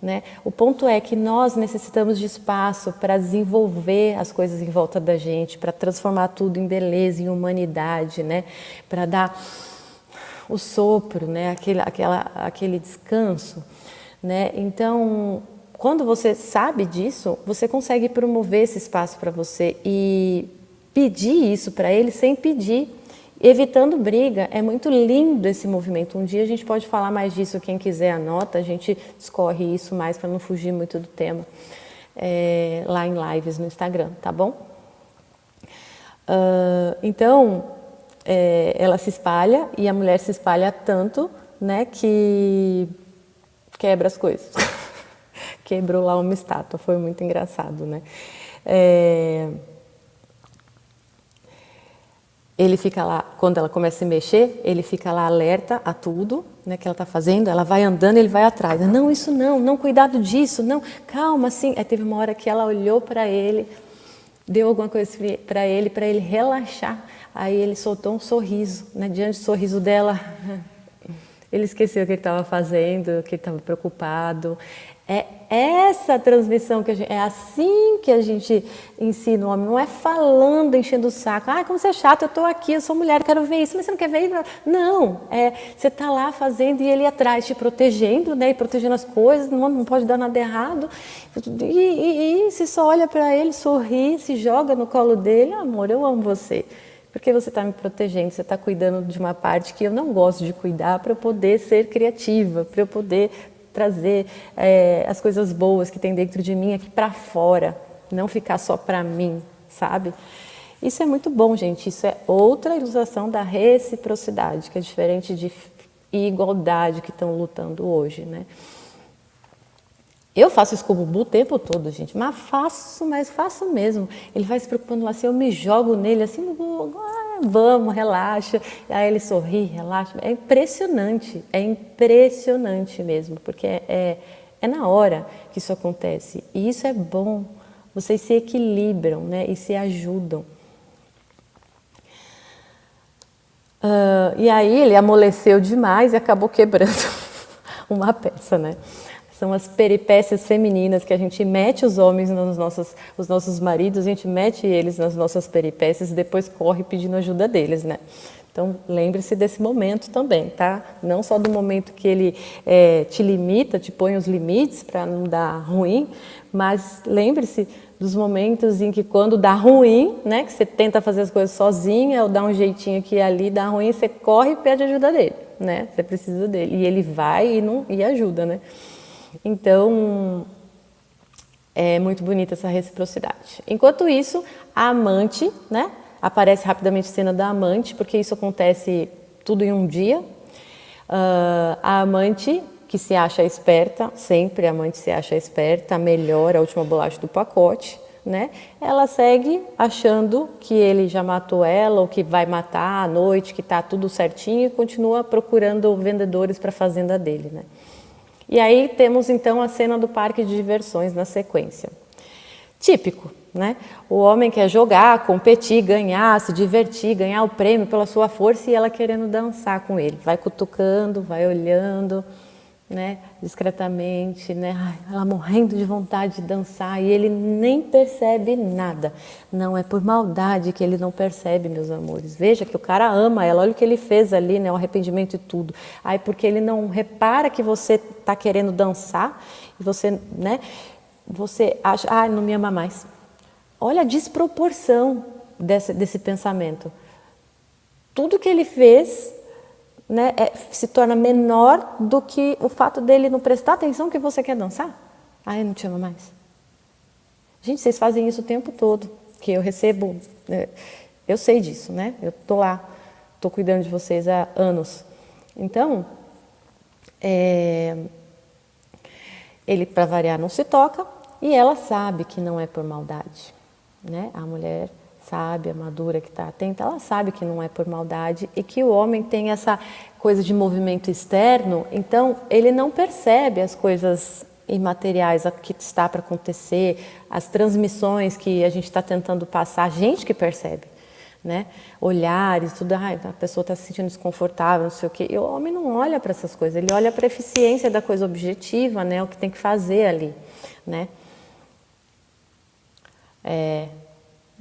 Né? O ponto é que nós necessitamos de espaço para desenvolver as coisas em volta da gente, para transformar tudo em beleza, em humanidade, né? Para dar o sopro, né? aquele descanso. Né? Então, quando você sabe disso, você consegue promover esse espaço para você. E pedir isso para ele sem pedir, evitando briga. É muito lindo esse movimento. Um dia a gente pode falar mais disso, quem quiser anota, a gente discorre isso mais para não fugir muito do tema, lá em lives no Instagram, tá bom? Então, ela se espalha e a mulher se espalha tanto, né, que quebra as coisas. Quebrou lá uma estátua, foi muito engraçado, né? Ele fica lá, quando ela começa a se mexer, ele fica lá alerta a tudo, né, que ela está fazendo, ela vai andando, ele vai atrás. Não, isso não, cuidado disso, não, calma, assim. Aí teve uma hora que ela olhou para ele, deu alguma coisa para ele relaxar. Aí ele soltou um sorriso, né, diante do sorriso dela. Ele esqueceu o que ele estava fazendo, que ele estava preocupado. É essa transmissão que é assim que a gente ensina o homem, não é falando, enchendo o saco. Ah, como você é chato, eu estou aqui, eu sou mulher, quero ver isso, mas você não quer ver isso? Não, você está lá fazendo e ele atrás te protegendo, né, e protegendo as coisas, não pode dar nada errado. E você só olha para ele, sorri, se joga no colo dele, amor, eu amo você. Porque você está me protegendo, você está cuidando de uma parte que eu não gosto de cuidar para eu poder ser criativa, para eu poder trazer as coisas boas que tem dentro de mim aqui para fora, não ficar só para mim, sabe? Isso é muito bom, gente. Isso é outra ilustração da reciprocidade, que é diferente de igualdade que estão lutando hoje, né? Eu faço isso com o Bubu o tempo todo, gente, mas faço mesmo. Ele vai se preocupando lá, assim, eu me jogo nele, assim, vamos, relaxa. Aí ele sorri, relaxa. É impressionante mesmo, porque é na hora que isso acontece. E isso é bom, vocês se equilibram, né, e se ajudam. E aí ele amoleceu demais e acabou quebrando uma peça, né? São as peripécias femininas que a gente mete os homens os nossos maridos, a gente mete eles nas nossas peripécias e depois corre pedindo ajuda deles, né? Então, lembre-se desse momento também, tá? Não só do momento que ele te limita, te põe os limites para não dar ruim, mas lembre-se dos momentos em que quando dá ruim, né? Que você tenta fazer as coisas sozinha ou dá um jeitinho aqui e ali, dá ruim, você corre e pede ajuda dele, né? Você precisa dele. E ele vai e ajuda, né? Então, é muito bonita essa reciprocidade. Enquanto isso, a amante, né? Aparece rapidamente a cena da amante, porque isso acontece tudo em um dia. A amante, que se acha esperta, sempre a amante se acha esperta, a melhor, a última bolacha do pacote, né? Ela segue achando que ele já matou ela, ou que vai matar à noite, que está tudo certinho, e continua procurando vendedores para a fazenda dele, né? E aí temos então a cena do parque de diversões na sequência. Típico, né? O homem quer jogar, competir, ganhar, se divertir, ganhar o prêmio pela sua força e ela querendo dançar com ele. Vai cutucando, vai olhando, né? Discretamente, né? Ai, ela morrendo de vontade de dançar e ele nem percebe nada. Não é por maldade que ele não percebe, meus amores. Veja que o cara ama ela, olha o que ele fez ali, né? O arrependimento e tudo. Aí porque ele não repara que você está querendo dançar e você, né? Você acha, não me ama mais. Olha a desproporção desse pensamento. Tudo que ele fez, né, se torna menor do que o fato dele não prestar atenção que você quer dançar. Ele não te ama mais. Gente, vocês fazem isso o tempo todo, que eu recebo, eu sei disso, né? Eu tô lá, tô cuidando de vocês há anos. Então, ele, para variar, não se toca e ela sabe que não é por maldade, né? A mulher sabe, a madura que está atenta, ela sabe que não é por maldade e que o homem tem essa coisa de movimento externo, então ele não percebe as coisas imateriais que está para acontecer, as transmissões que a gente está tentando passar, a gente que percebe, né? Olhares, tudo, a pessoa está se sentindo desconfortável, não sei o quê. E o homem não olha para essas coisas, ele olha para a eficiência da coisa objetiva, né? O que tem que fazer ali, né?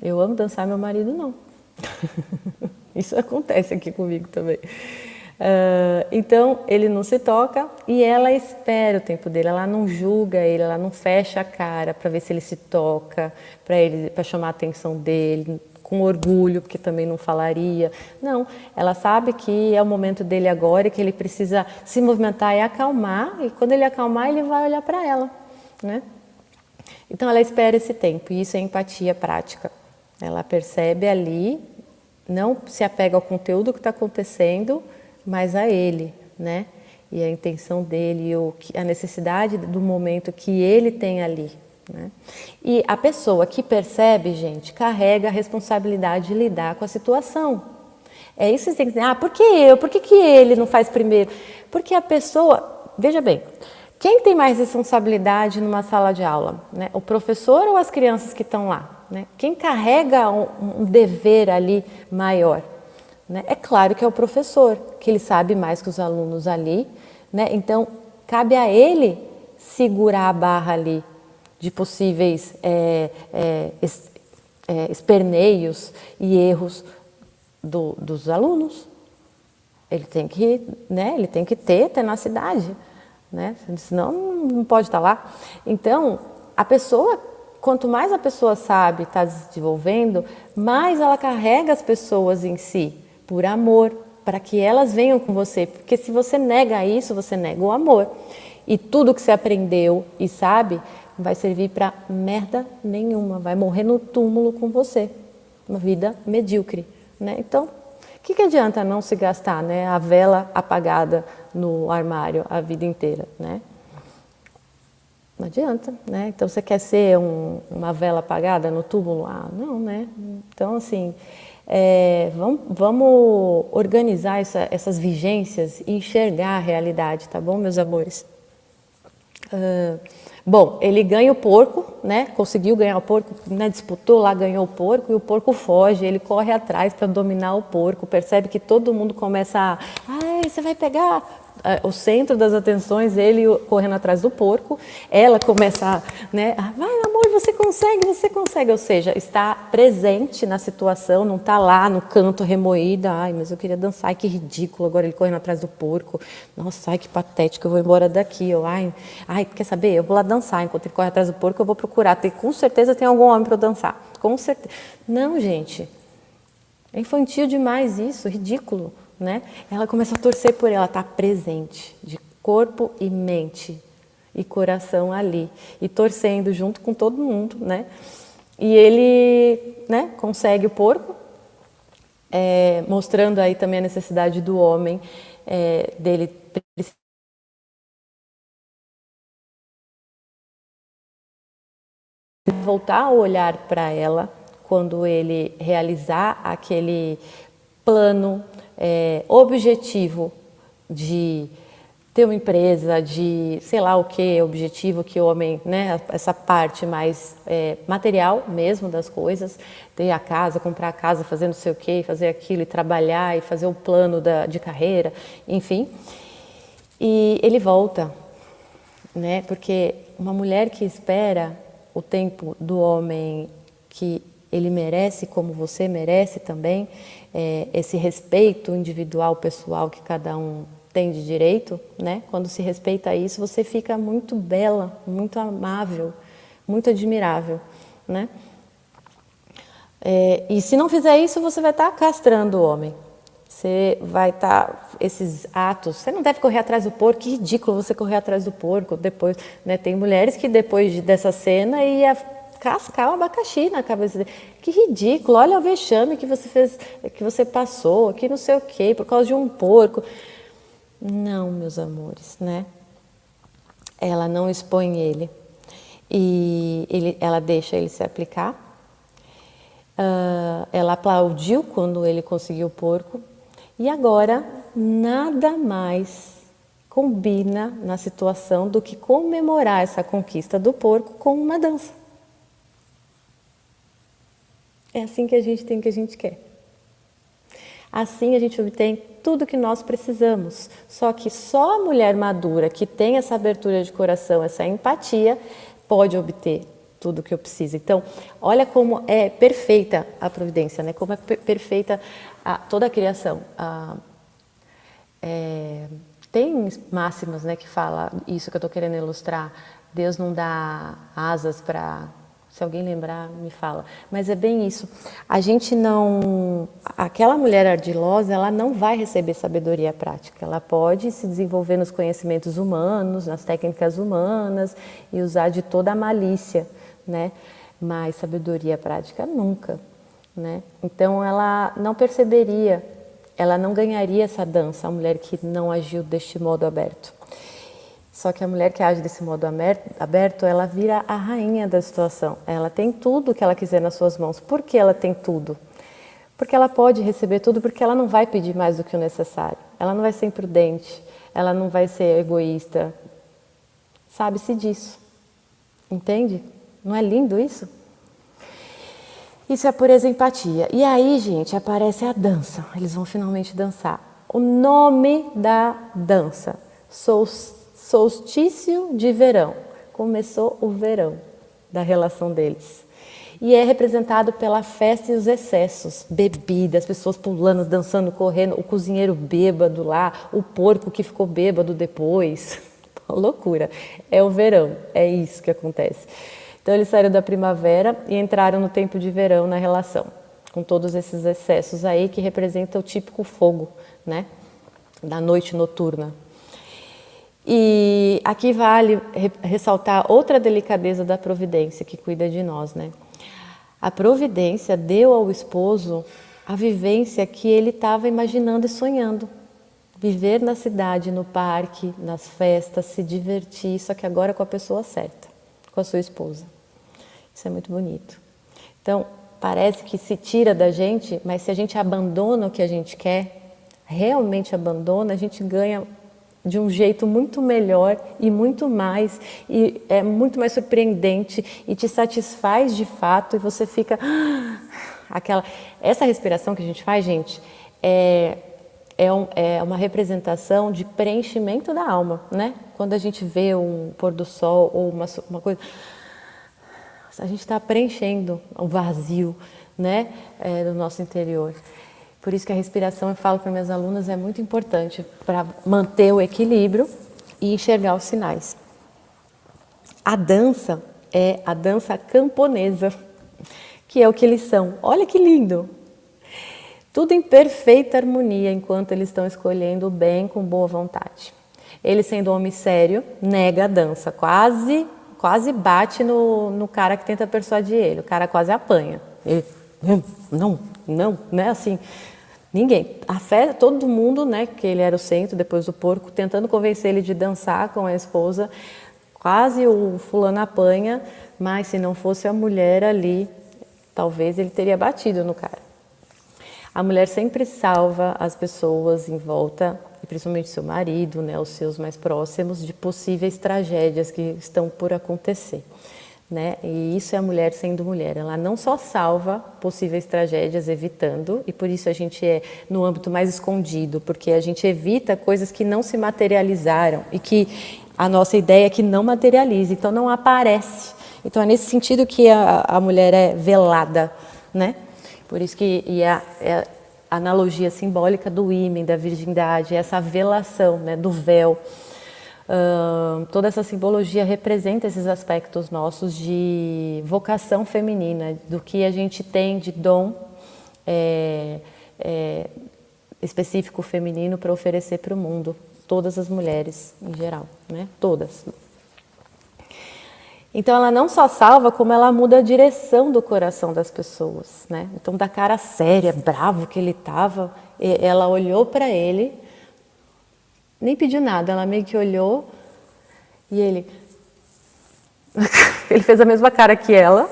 Eu amo dançar, meu marido não. Isso acontece aqui comigo também. Então, ele não se toca e ela espera o tempo dele, ela não julga ele, ela não fecha a cara para ver se ele se toca, para chamar a atenção dele, com orgulho, porque também não falaria. Não, ela sabe que é o momento dele agora e que ele precisa se movimentar e acalmar, e quando ele acalmar, ele vai olhar para ela, né? Então ela espera esse tempo, e isso é empatia prática. Ela percebe ali, não se apega ao conteúdo que está acontecendo, mas a ele, né? E a intenção dele, a necessidade do momento que ele tem ali, né? E a pessoa que percebe, gente, carrega a responsabilidade de lidar com a situação. É isso que você tem que dizer, por que eu? Por que ele não faz primeiro? Porque a pessoa, veja bem, quem tem mais responsabilidade numa sala de aula? Né? O professor ou as crianças que estão lá? Né? Quem carrega um dever ali maior? Né? É claro que é o professor, que ele sabe mais que os alunos ali, né? Então, cabe a ele segurar a barra ali de possíveis esperneios e erros dos alunos. Ele tem que, né? Ele tem que ter tenacidade, né? Senão não pode estar lá. Então, a pessoa, quanto mais a pessoa sabe, está desenvolvendo, mais ela carrega as pessoas em si, por amor, para que elas venham com você. Porque se você nega isso, você nega o amor. E tudo que você aprendeu e sabe não vai servir para merda nenhuma, vai morrer no túmulo com você. Uma vida medíocre, né? Então, o que adianta não se gastar, né? A vela apagada no armário a vida inteira, né? Não adianta, né? Então, você quer ser uma vela apagada no túmulo? Não, né? Então, assim, vamos organizar essas vigências e enxergar a realidade, tá bom, meus amores? Bom, ele ganha o porco, né? Conseguiu ganhar o porco, né? Disputou lá, ganhou o porco e o porco foge. Ele corre atrás para dominar o porco. Percebe que todo mundo começa ai, você vai pegar o centro das atenções, ele correndo atrás do porco. Ela começa, né? Vai, amor, você consegue. Ou seja, está presente na situação, não está lá no canto remoída. Ai, mas eu queria dançar, ai, que ridículo. Agora ele correndo atrás do porco. Nossa, ai, que patético, eu vou embora daqui. Ai, quer saber? Eu vou lá dançar. Enquanto ele corre atrás do porco, eu vou procurar. Com certeza tem algum homem para eu dançar. Com certeza. Não, gente. É infantil demais isso, ridículo, né? Ela começa a torcer por ela, está presente, de corpo e mente e coração ali, e torcendo junto com todo mundo, né? E ele, né, consegue o porco, mostrando aí também a necessidade do homem, dele voltar a olhar para ela quando ele realizar aquele plano objetivo de ter uma empresa, de sei lá o que, objetivo que o homem, né, essa parte mais material mesmo das coisas, ter a casa, comprar a casa, fazer não sei o que, fazer aquilo e trabalhar e fazer o plano de carreira, enfim. E ele volta, né, porque uma mulher que espera o tempo do homem que ele merece, como você merece também, esse respeito individual, pessoal que cada um tem de direito, né? Quando se respeita isso, você fica muito bela, muito amável, muito admirável, né? E se não fizer isso, você vai estar castrando o homem. Você vai estar, esses atos, você não deve correr atrás do porco, que ridículo você correr atrás do porco depois, né? Tem mulheres que depois dessa cena ia cascar o abacaxi na cabeça dele. Que ridículo, olha o vexame que você fez, que você passou, que não sei o quê, por causa de um porco. Não, meus amores, né? Ela não expõe ele e ela deixa ele se aplicar. Ela aplaudiu quando ele conseguiu o porco. E agora, nada mais combina na situação do que comemorar essa conquista do porco com uma dança. É assim que a gente tem o que a gente quer. Assim a gente obtém tudo que nós precisamos. Só que só a mulher madura que tem essa abertura de coração, essa empatia, pode obter tudo que eu preciso. Então, olha como é perfeita a providência, né? Como é perfeita toda a criação. Tem máximas, né, que fala isso que eu estou querendo ilustrar. Deus não dá asas para, Se alguém lembrar, me fala. Mas é bem isso. A gente não... Aquela mulher ardilosa, ela não vai receber sabedoria prática. Ela pode se desenvolver nos conhecimentos humanos, nas técnicas humanas e usar de toda a malícia, né? Mas sabedoria prática nunca, né? Então ela não perceberia, ela não ganharia essa dança, a mulher que não agiu deste modo aberto. Só que a mulher que age desse modo aberto, ela vira a rainha da situação. Ela tem tudo que ela quiser nas suas mãos. Por que ela tem tudo? Porque ela pode receber tudo, porque ela não vai pedir mais do que o necessário. Ela não vai ser imprudente, ela não vai ser egoísta. Sabe-se disso. Entende? Não é lindo isso? Isso é pureza empatia. E aí, gente, aparece a dança. Eles vão finalmente dançar. O nome da dança. Solstício de verão. Começou o verão da relação deles. E é representado pela festa e os excessos. Bebida, as pessoas pulando, dançando, correndo, o cozinheiro bêbado lá, o porco que ficou bêbado depois. Loucura. É o verão, é isso que acontece. Então eles saíram da primavera e entraram no tempo de verão na relação, com todos esses excessos aí que representa o típico fogo, né, da noite noturna. E aqui vale ressaltar outra delicadeza da providência que cuida de nós, né? A providência deu ao esposo a vivência que ele estava imaginando e sonhando. Viver na cidade, no parque, nas festas, se divertir, só que agora com a pessoa certa, com a sua esposa. Isso é muito bonito. Então, parece que se tira da gente, mas se a gente abandona o que a gente quer, realmente abandona, a gente ganha de um jeito muito melhor e muito mais, e é muito mais surpreendente e te satisfaz de fato e você fica... Essa respiração que a gente faz, gente, é uma representação de preenchimento da alma, né? Quando a gente vê um pôr do sol ou uma coisa... A gente está preenchendo o vazio, né, do nosso interior. Por isso que a respiração, eu falo para minhas alunas, é muito importante para manter o equilíbrio e enxergar os sinais. A dança é a dança camponesa, que é o que eles são. Olha que lindo! Tudo em perfeita harmonia enquanto eles estão escolhendo o bem com boa vontade. Ele, sendo homem sério, nega a dança, quase bate no cara que tenta persuadir ele. O cara quase apanha. Ele, não, né? Assim, ninguém. A fé, todo mundo, né? Que ele era o centro depois do porco, tentando convencer ele de dançar com a esposa. Quase o fulano apanha, mas se não fosse a mulher ali, talvez ele teria batido no cara. A mulher sempre salva as pessoas em volta, e principalmente seu marido, né, os seus mais próximos, de possíveis tragédias que estão por acontecer, né? E isso é a mulher sendo mulher. Ela não só salva possíveis tragédias evitando, e por isso a gente é no âmbito mais escondido, porque a gente evita coisas que não se materializaram e que a nossa ideia é que não materialize, então não aparece. Então é nesse sentido que a mulher é velada, né? Por isso que é a analogia simbólica do ímen, da virgindade, essa velação, né, do véu. Toda essa simbologia representa esses aspectos nossos de vocação feminina, do que a gente tem de dom específico feminino para oferecer para o mundo, todas as mulheres em geral, né? Todas. Então ela não só salva, como ela muda a direção do coração das pessoas, né? Então da cara séria, bravo que ele estava, ela olhou para ele, nem pediu nada, ela meio que olhou e ele fez a mesma cara que ela.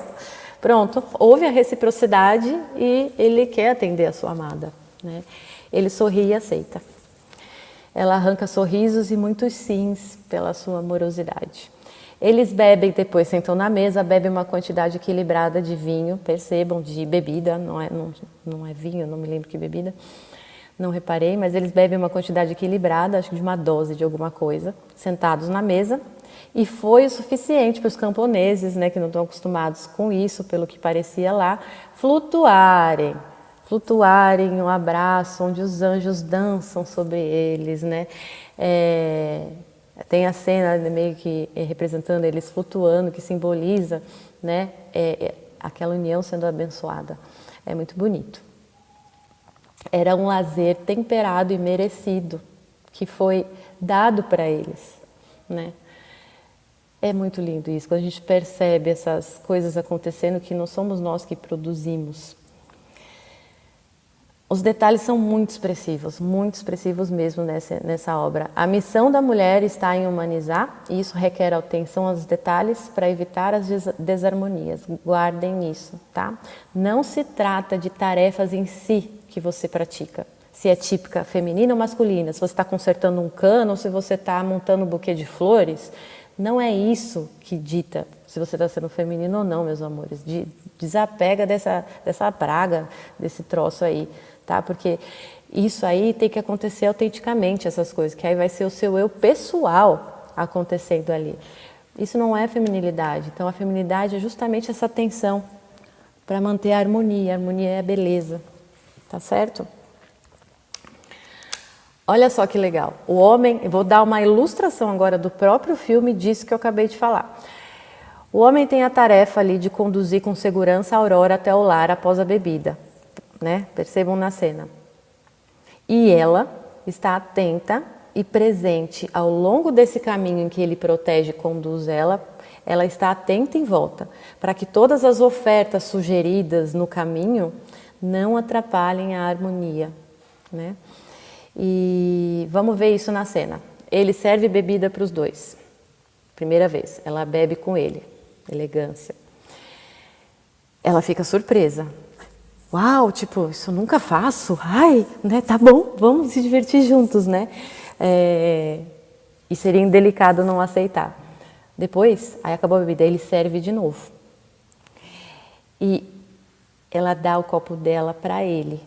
Pronto, houve a reciprocidade e ele quer atender a sua amada, né? Ele sorri e aceita. Ela arranca sorrisos e muitos sims pela sua amorosidade. Eles bebem, depois sentam na mesa, bebem uma quantidade equilibrada de vinho, percebam, de bebida, não é vinho, não me lembro que bebida, não reparei, mas eles bebem uma quantidade equilibrada, acho que de uma dose de alguma coisa, sentados na mesa, e foi o suficiente para os camponeses, né, que não estão acostumados com isso, pelo que parecia lá, flutuarem um abraço onde os anjos dançam sobre eles, né? Tem a cena meio que representando eles flutuando, que simboliza, né? Aquela união sendo abençoada. É muito bonito. Era um lazer temperado e merecido, que foi dado para eles, né? É muito lindo isso, quando a gente percebe essas coisas acontecendo que não somos nós que produzimos. Os detalhes são muito expressivos mesmo nessa obra. A missão da mulher está em humanizar, e isso requer atenção aos detalhes para evitar as desarmonias. Guardem isso, tá? Não se trata de tarefas em si que você pratica, se é típica feminina ou masculina, se você está consertando um cano ou se você está montando um buquê de flores. Não é isso que dita se você está sendo feminino ou não, meus amores. Desapega dessa praga, desse troço aí, tá? Porque isso aí tem que acontecer autenticamente, essas coisas, que aí vai ser o seu eu pessoal acontecendo ali. Isso não é feminilidade. Então, a feminilidade é justamente essa tensão para manter a harmonia. A harmonia é a beleza, tá certo? Olha só que legal, o homem, eu vou dar uma ilustração agora do próprio filme disso que eu acabei de falar. O homem tem a tarefa ali de conduzir com segurança a Aurora até o lar após a bebida, né? Percebam na cena. E ela está atenta e presente ao longo desse caminho em que ele protege e conduz ela está atenta em volta, para que todas as ofertas sugeridas no caminho não atrapalhem a harmonia, né? E vamos ver isso na cena. Ele serve bebida para os dois. Primeira vez, ela bebe com ele. Elegância. Ela fica surpresa. Uau, tipo, isso eu nunca faço. Ai, né? Tá bom, vamos se divertir juntos, né? E seria indelicado não aceitar. Depois, aí acabou a bebida, ele serve de novo. E ela dá o copo dela para ele.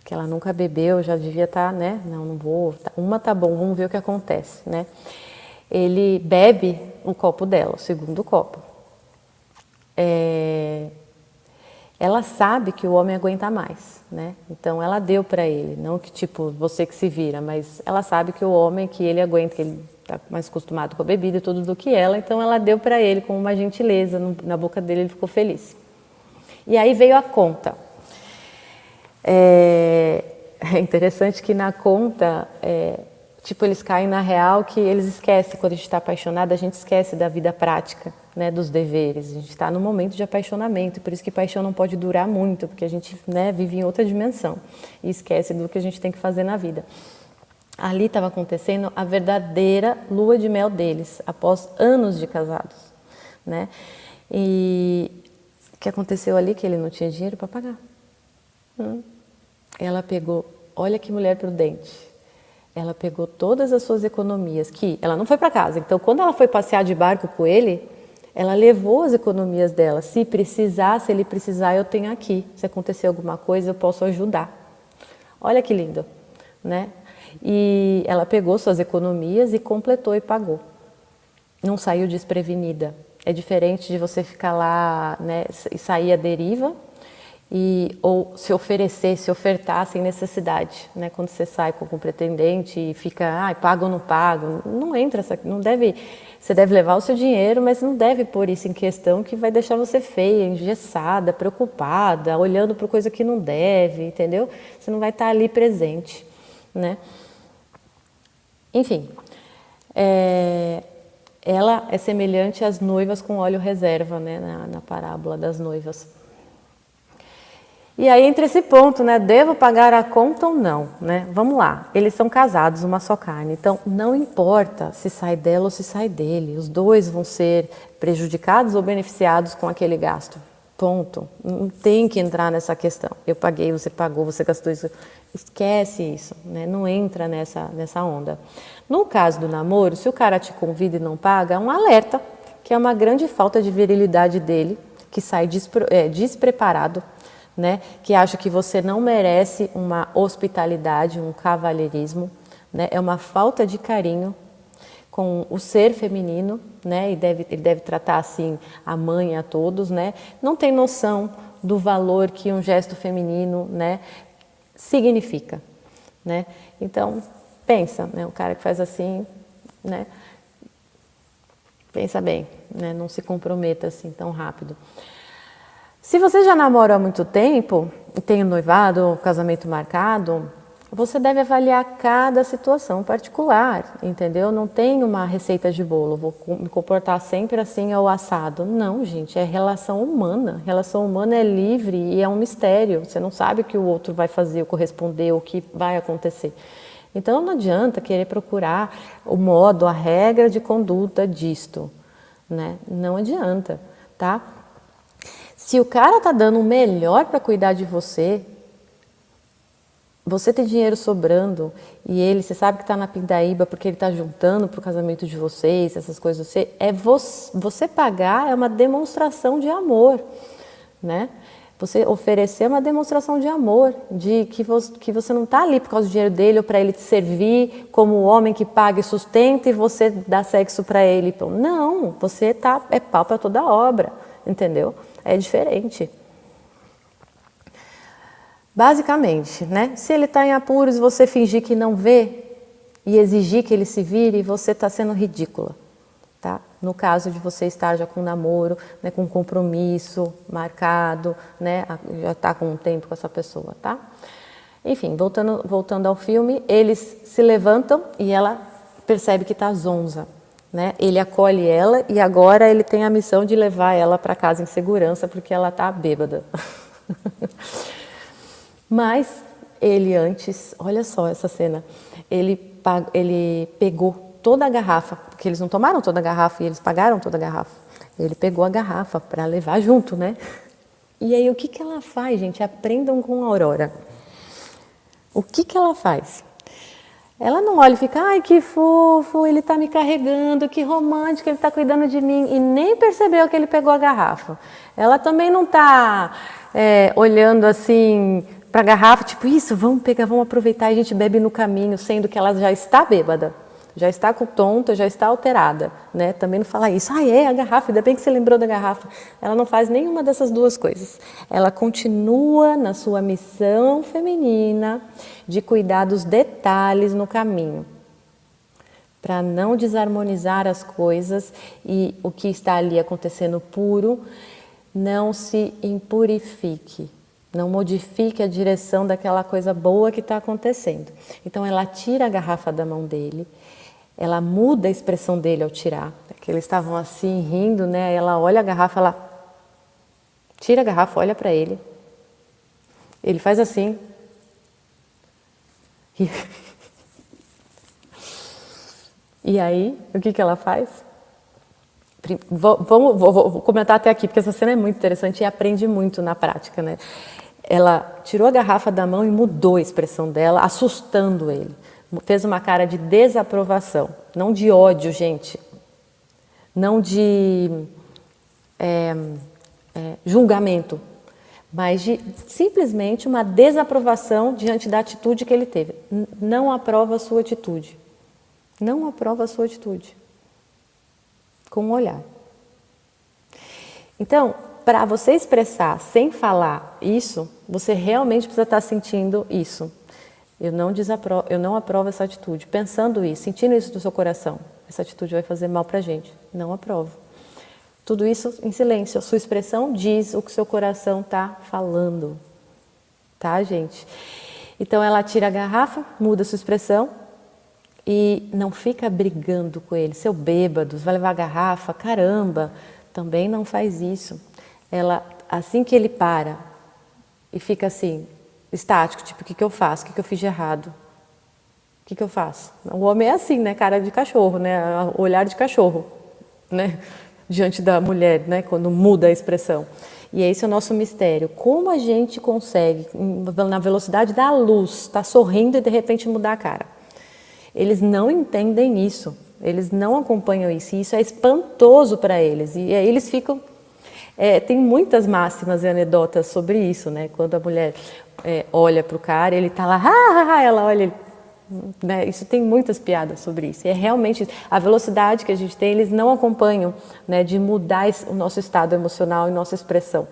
Que ela nunca bebeu, já devia estar, né? Não vou. Uma tá bom, vamos ver o que acontece, né? Ele bebe um copo dela, o segundo copo. Ela sabe que o homem aguenta mais, né? Então ela deu para ele, não que tipo você que se vira, mas ela sabe que o homem que ele aguenta, que ele está mais acostumado com a bebida e tudo do que ela, então ela deu para ele com uma gentileza, na boca dele ele ficou feliz. E aí veio a conta. É interessante que na conta, tipo, eles caem na real que eles esquecem, quando a gente está apaixonado, a gente esquece da vida prática, né, dos deveres. A gente está no momento de apaixonamento, por isso que paixão não pode durar muito, porque a gente, né, vive em outra dimensão e esquece do que a gente tem que fazer na vida. Ali estava acontecendo a verdadeira lua de mel deles, após anos de casados, né? E o que aconteceu ali? Que ele não tinha dinheiro para pagar. Ela pegou, olha que mulher prudente, ela pegou todas as suas economias, que ela não foi para casa, então quando ela foi passear de barco com ele, ela levou as economias dela. Se precisar, se ele precisar, eu tenho aqui. Se acontecer alguma coisa, eu posso ajudar. Olha que lindo, né? E ela pegou suas economias e completou e pagou. Não saiu desprevenida. É diferente de você ficar lá, né, e sair à deriva, ou se oferecer, se ofertar sem necessidade, né? Quando você sai com um pretendente e fica, pago ou não pago, não entra, não deve, você deve levar o seu dinheiro, mas não deve pôr isso em questão, que vai deixar você feia, engessada, preocupada, olhando para coisa que não deve, entendeu? Você não vai estar ali presente, né? Enfim, ela é semelhante às noivas com óleo reserva, né? Na parábola das noivas. E aí entra esse ponto, né? Devo pagar a conta ou não, né? Vamos lá, eles são casados, uma só carne, então não importa se sai dela ou se sai dele, os dois vão ser prejudicados ou beneficiados com aquele gasto, ponto. Não tem que entrar nessa questão, eu paguei, você pagou, você gastou isso, esquece isso, né? Não entra nessa onda. No caso do namoro, se o cara te convida e não paga, é um alerta, que é uma grande falta de virilidade dele, que sai despreparado, né, que acha que você não merece uma hospitalidade, um cavalheirismo, né, é uma falta de carinho com o ser feminino, né, e ele deve tratar assim a mãe, a todos, né, não tem noção do valor que um gesto feminino, né, significa, né. Então pensa, né, o cara que faz assim, né, Pensa bem, né? Não se comprometa assim tão rápido. Se você já namora há muito tempo, e tem um noivado, um casamento marcado, você deve avaliar cada situação particular, entendeu? Não tem uma receita de bolo, vou me comportar sempre assim ou assado. Não, gente, é relação humana. Relação humana é livre e é um mistério. Você não sabe o que o outro vai fazer, ou corresponder, o que vai acontecer. Então não adianta querer procurar o modo, a regra de conduta disto, né? Não adianta, tá? Se o cara tá dando o melhor para cuidar de você, você tem dinheiro sobrando e ele, você sabe que está na pindaíba porque ele está juntando para o casamento de vocês, essas coisas, você pagar é uma demonstração de amor, né? Você oferecer uma demonstração de amor, de que você não está ali por causa do dinheiro dele ou para ele te servir como o homem que paga e sustenta e você dá sexo para ele. Não, você é pau para toda obra, entendeu? É diferente. Basicamente, né? Se ele está em apuros e você fingir que não vê e exigir que ele se vire, você está sendo ridícula, tá? No caso de você estar já com namoro, né, com compromisso marcado, né, já está com um tempo com essa pessoa, tá? Enfim, voltando ao filme, eles se levantam e ela percebe que está zonza, né? Ele acolhe ela e agora ele tem a missão de levar ela para casa em segurança porque ela está bêbada. Mas ele antes, olha só essa cena, ele pegou toda a garrafa, porque eles não tomaram toda a garrafa e eles pagaram toda a garrafa. Ele pegou a garrafa para levar junto, né? E aí o que ela faz, gente? Aprendam com a Aurora. O que ela faz? Ela não olha e fica, ai que fofo, ele tá me carregando, que romântico, ele tá cuidando de mim. E nem percebeu que ele pegou a garrafa. Ela também não tá olhando assim para a garrafa, tipo, isso, vamos pegar, vamos aproveitar e a gente bebe no caminho, sendo que ela já está bêbada, já está tonta, já está alterada, né? Também não fala isso, a garrafa, ainda bem que você lembrou da garrafa. Ela não faz nenhuma dessas duas coisas. Ela continua na sua missão feminina de cuidar dos detalhes no caminho, para não desarmonizar as coisas e o que está ali acontecendo puro, não se impurifique. Não modifique a direção daquela coisa boa que está acontecendo. Então ela tira a garrafa da mão dele, ela muda a expressão dele ao tirar. Que eles estavam assim rindo, né? Ela olha a garrafa, ela tira a garrafa, olha para ele. Ele faz assim. E aí, o que ela faz? Vou comentar até aqui, porque essa cena é muito interessante e aprende muito na prática, né? Ela tirou a garrafa da mão e mudou a expressão dela, assustando ele. Fez uma cara de desaprovação, não de ódio, gente. Não de julgamento, mas de simplesmente uma desaprovação diante da atitude que ele teve. Não aprova a sua atitude. Não aprova a sua atitude. Com um olhar. Então, para você expressar sem falar isso, você realmente precisa estar sentindo isso. Eu não aprovo essa atitude. Pensando isso, sentindo isso do seu coração, essa atitude vai fazer mal para a gente. Não aprovo. Tudo isso em silêncio. A sua expressão diz o que o seu coração está falando. Tá, gente? Então ela tira a garrafa, muda a sua expressão e não fica brigando com ele. Seu bêbado, vai levar a garrafa, caramba. Também não faz isso. Ela, assim que ele para e fica assim, estático, tipo, o que eu faço? O que eu fiz de errado? O que eu faço? O homem é assim, né? Cara de cachorro, né? Olhar de cachorro, né? Diante da mulher, né? Quando muda a expressão. E esse é o nosso mistério. Como a gente consegue, na velocidade da luz, estar sorrindo e de repente mudar a cara? Eles não entendem isso. Eles não acompanham isso. E isso é espantoso para eles. E aí eles ficam... tem muitas máximas e anedotas sobre isso, né? Quando a mulher olha para o cara, ele está lá, ela olha, né? Isso tem muitas piadas sobre isso. E é realmente a velocidade que a gente tem, eles não acompanham, né? De mudar o nosso estado emocional e nossa expressão.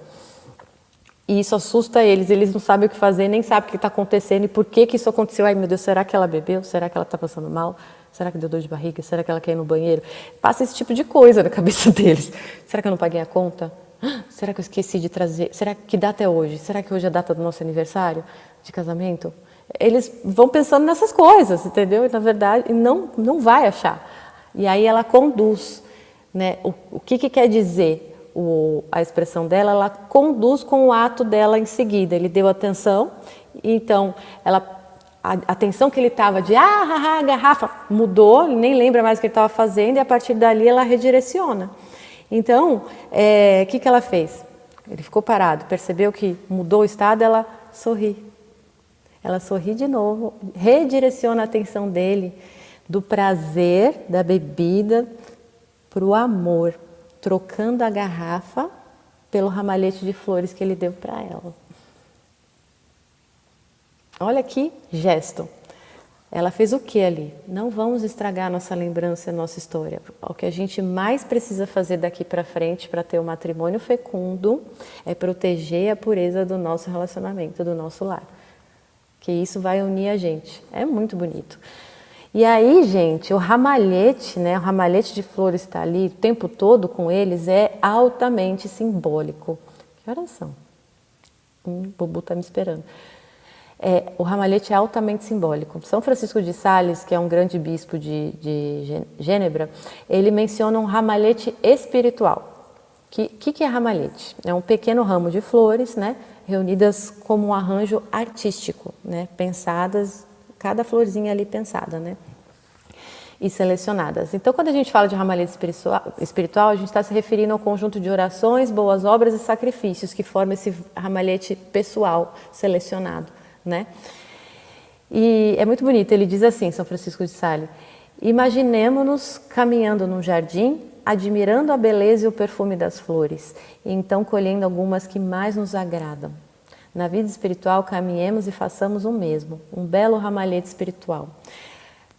E isso assusta eles não sabem o que fazer, nem sabem o que está acontecendo e por que isso aconteceu. Ai meu Deus, será que ela bebeu? Será que ela está passando mal? Será que deu dor de barriga? Será que ela quer ir no banheiro? Passa esse tipo de coisa na cabeça deles. Será que eu não paguei a conta? Será que eu esqueci de trazer? Será que data é hoje? Será que hoje é a data do nosso aniversário de casamento? Eles vão pensando nessas coisas, entendeu? E, na verdade, não vai achar. E aí ela conduz, né? O que quer dizer a expressão dela? Ela conduz com o ato dela em seguida. Ele deu atenção, então a atenção que ele estava de a garrafa mudou, ele nem lembra mais o que ele estava fazendo, e a partir dali ela redireciona. Então, o que ela fez? Ele ficou parado, percebeu que mudou o estado, ela sorri. Ela sorri de novo, redireciona a atenção dele do prazer da bebida para o amor, trocando a garrafa pelo ramalhete de flores que ele deu para ela. Olha que gesto. Ela fez o que ali? Não vamos estragar nossa lembrança, nossa história. O que a gente mais precisa fazer daqui para frente para ter um matrimônio fecundo é proteger a pureza do nosso relacionamento, do nosso lar. Que isso vai unir a gente. É muito bonito. E aí, gente, o ramalhete, né? O ramalhete de flores está ali o tempo todo com eles, é altamente simbólico. Que horas são? O Bubu está me esperando. O ramalhete é altamente simbólico. São Francisco de Sales, que é um grande bispo de Gênebra, ele menciona um ramalhete espiritual. Que é ramalhete? É um pequeno ramo de flores, né, reunidas como um arranjo artístico, né, pensadas, cada florzinha ali pensada, né, e selecionadas. Então, quando a gente fala de ramalhete espiritual, a gente está se referindo ao conjunto de orações, boas obras e sacrifícios que forma esse ramalhete pessoal selecionado, né? E é muito bonito, ele diz assim, São Francisco de Sales: imaginemo-nos caminhando num jardim, admirando a beleza e o perfume das flores, e então colhendo algumas que mais nos agradam. Na vida espiritual, caminhemos e façamos o mesmo, um belo ramalhete espiritual.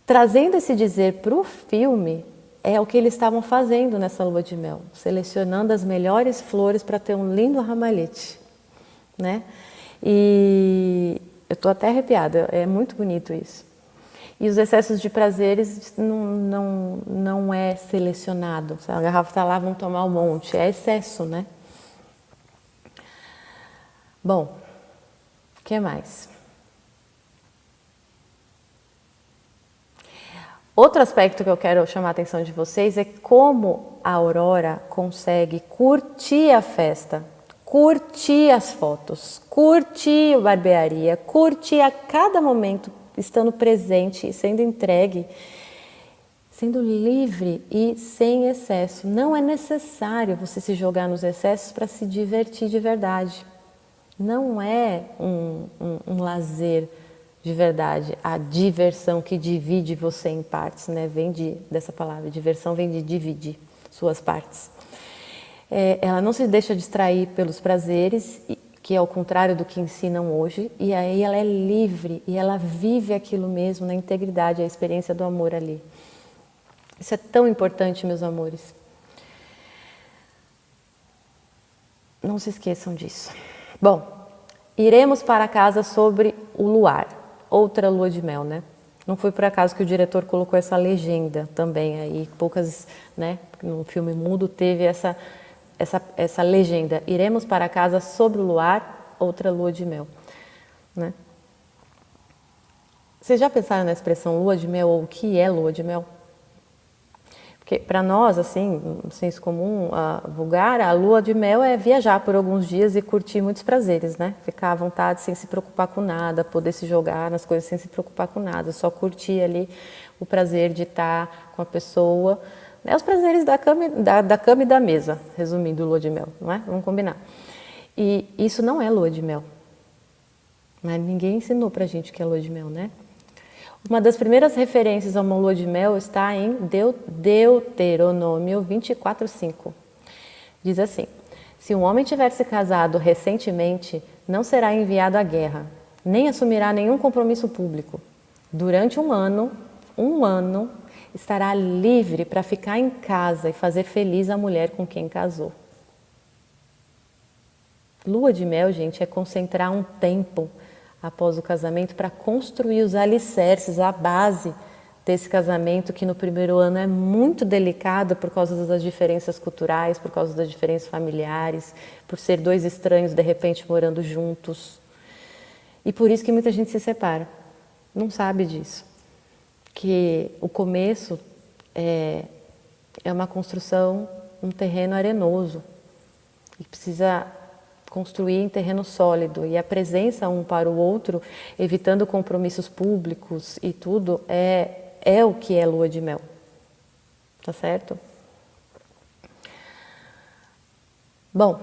Trazendo esse dizer para o filme, é o que eles estavam fazendo nessa lua de mel, selecionando as melhores flores para ter um lindo ramalhete, né? E eu estou até arrepiada, é muito bonito isso. E os excessos de prazeres não é selecionado. A garrafa está lá, vamos tomar um monte. É excesso, né? Bom, o que mais? Outro aspecto que eu quero chamar a atenção de vocês é como a Aurora consegue curtir a festa, curtir as fotos, curtir a barbearia, curtir a cada momento, estando presente e sendo entregue, sendo livre e sem excesso. Não é necessário você se jogar nos excessos para se divertir de verdade. Não é um lazer de verdade. A diversão que divide você em partes, né? Vem dessa palavra. Diversão vem de dividir suas partes. Ela não se deixa distrair pelos prazeres, que é o contrário do que ensinam hoje, e aí ela é livre e ela vive aquilo mesmo na integridade, a experiência do amor ali. Isso é tão importante, meus amores. Não se esqueçam disso. Bom, iremos para casa sobre o luar, outra lua de mel, né? Não foi por acaso que o diretor colocou essa legenda também aí, poucas, né? No filme mudo teve essa legenda: iremos para casa sobre o luar, outra lua de mel, né? Vocês já pensaram na expressão lua de mel ou o que é lua de mel? Porque para nós, assim, no senso comum, vulgar, a lua de mel é viajar por alguns dias e curtir muitos prazeres, né? Ficar à vontade sem se preocupar com nada, poder se jogar nas coisas sem se preocupar com nada, só curtir ali o prazer de estar com a pessoa, né? Os prazeres da cama e da mesa, resumindo, lua de mel, não é? Vamos combinar. E isso não é lua de mel. Mas ninguém ensinou pra gente o que é lua de mel, né? Uma das primeiras referências a uma lua de mel está em Deuteronômio 24:5. Diz assim: se um homem tiver se casado recentemente, não será enviado à guerra, nem assumirá nenhum compromisso público. Durante um ano, estará livre para ficar em casa e fazer feliz a mulher com quem casou. Lua de mel, gente, é concentrar um tempo após o casamento para construir os alicerces, a base desse casamento que no primeiro ano é muito delicado por causa das diferenças culturais, por causa das diferenças familiares, por ser dois estranhos de repente morando juntos. E por isso que muita gente se separa, não sabe disso. Que o começo é uma construção, um terreno arenoso, e precisa construir em terreno sólido, e a presença um para o outro, evitando compromissos públicos e tudo, é o que é lua de mel, tá certo? Bom,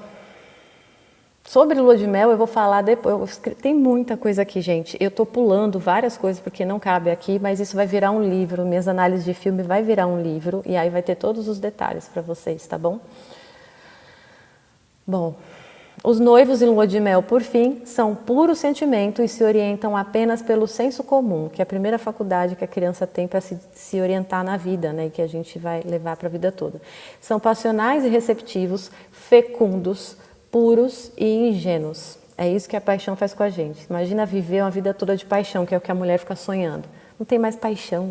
sobre lua de mel eu vou falar depois, tem muita coisa aqui, gente, eu tô pulando várias coisas porque não cabe aqui, mas isso vai virar um livro, minhas análises de filme vai virar um livro, e aí vai ter todos os detalhes para vocês, tá bom? Bom, os noivos em lua de mel, por fim, são puro sentimento e se orientam apenas pelo senso comum, que é a primeira faculdade que a criança tem para se orientar na vida, né, e que a gente vai levar para a vida toda. São passionais e receptivos, fecundos, puros e ingênuos. É isso que a paixão faz com a gente. Imagina viver uma vida toda de paixão, que é o que a mulher fica sonhando. Não tem mais paixão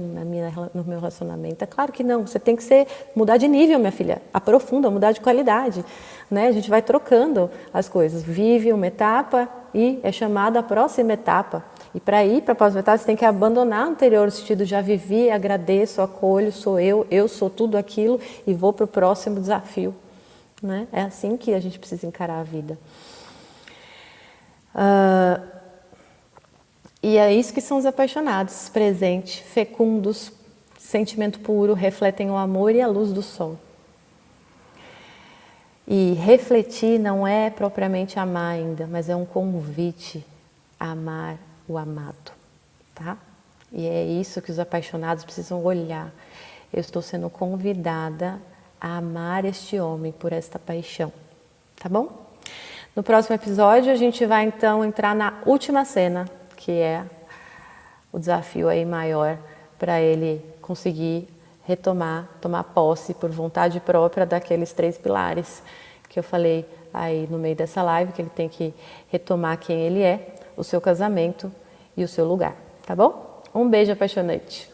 no meu relacionamento. É claro que não, você tem que mudar de nível, minha filha. Aprofunda, mudar de qualidade. Né? A gente vai trocando as coisas. Vive uma etapa e é chamada a próxima etapa. E para ir para a próxima etapa, você tem que abandonar o anterior, o sentido já vivi, agradeço, acolho, sou eu sou tudo aquilo e vou para o próximo desafio. Né? É assim que a gente precisa encarar a vida. E é isso que são os apaixonados, presentes, fecundos, sentimento puro, refletem o amor e a luz do sol. E refletir não é propriamente amar ainda, mas é um convite a amar o amado, tá? E é isso que os apaixonados precisam olhar. Eu estou sendo convidada a amar este homem por esta paixão, tá bom? No próximo episódio a gente vai então entrar na última cena, que é o desafio aí maior para ele conseguir retomar, tomar posse por vontade própria daqueles 3 pilares que eu falei aí no meio dessa live, que ele tem que retomar quem ele é, o seu casamento e o seu lugar, tá bom? Um beijo apaixonante!